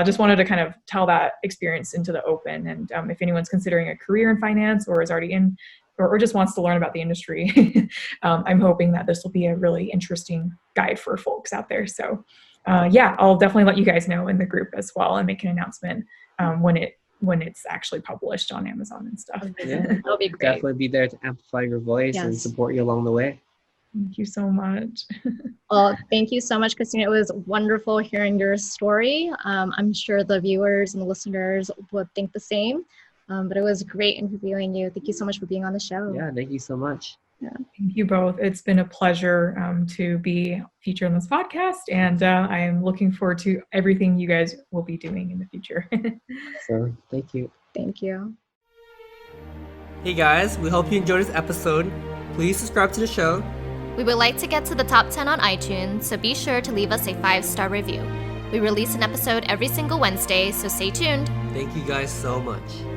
just wanted to kind of tell that experience into the open. And if anyone's considering a career in finance or is already in, or just wants to learn about the industry, I'm hoping that this will be a really interesting guide for folks out there. So I'll definitely let you guys know in the group as well and make an announcement when it's actually published on Amazon and stuff. Yeah, That'll be great. definitely be there to amplify your voice and support you along the way. Thank you so much. Well, thank you so much, Christina. It was wonderful hearing your story. I'm sure the viewers and the listeners would think the same, but it was great interviewing you. Thank you so much for being on the show. Yeah, thank you so much. Yeah. Thank you both. It's been a pleasure to be featured on this podcast, and I am looking forward to everything you guys will be doing in the future. So, thank you. Thank you. Hey guys, we hope you enjoyed this episode. Please subscribe to the show. We would like to get to the top 10 on iTunes, so be sure to leave us a 5-star review. We release an episode every single Wednesday, so stay tuned. Thank you guys so much.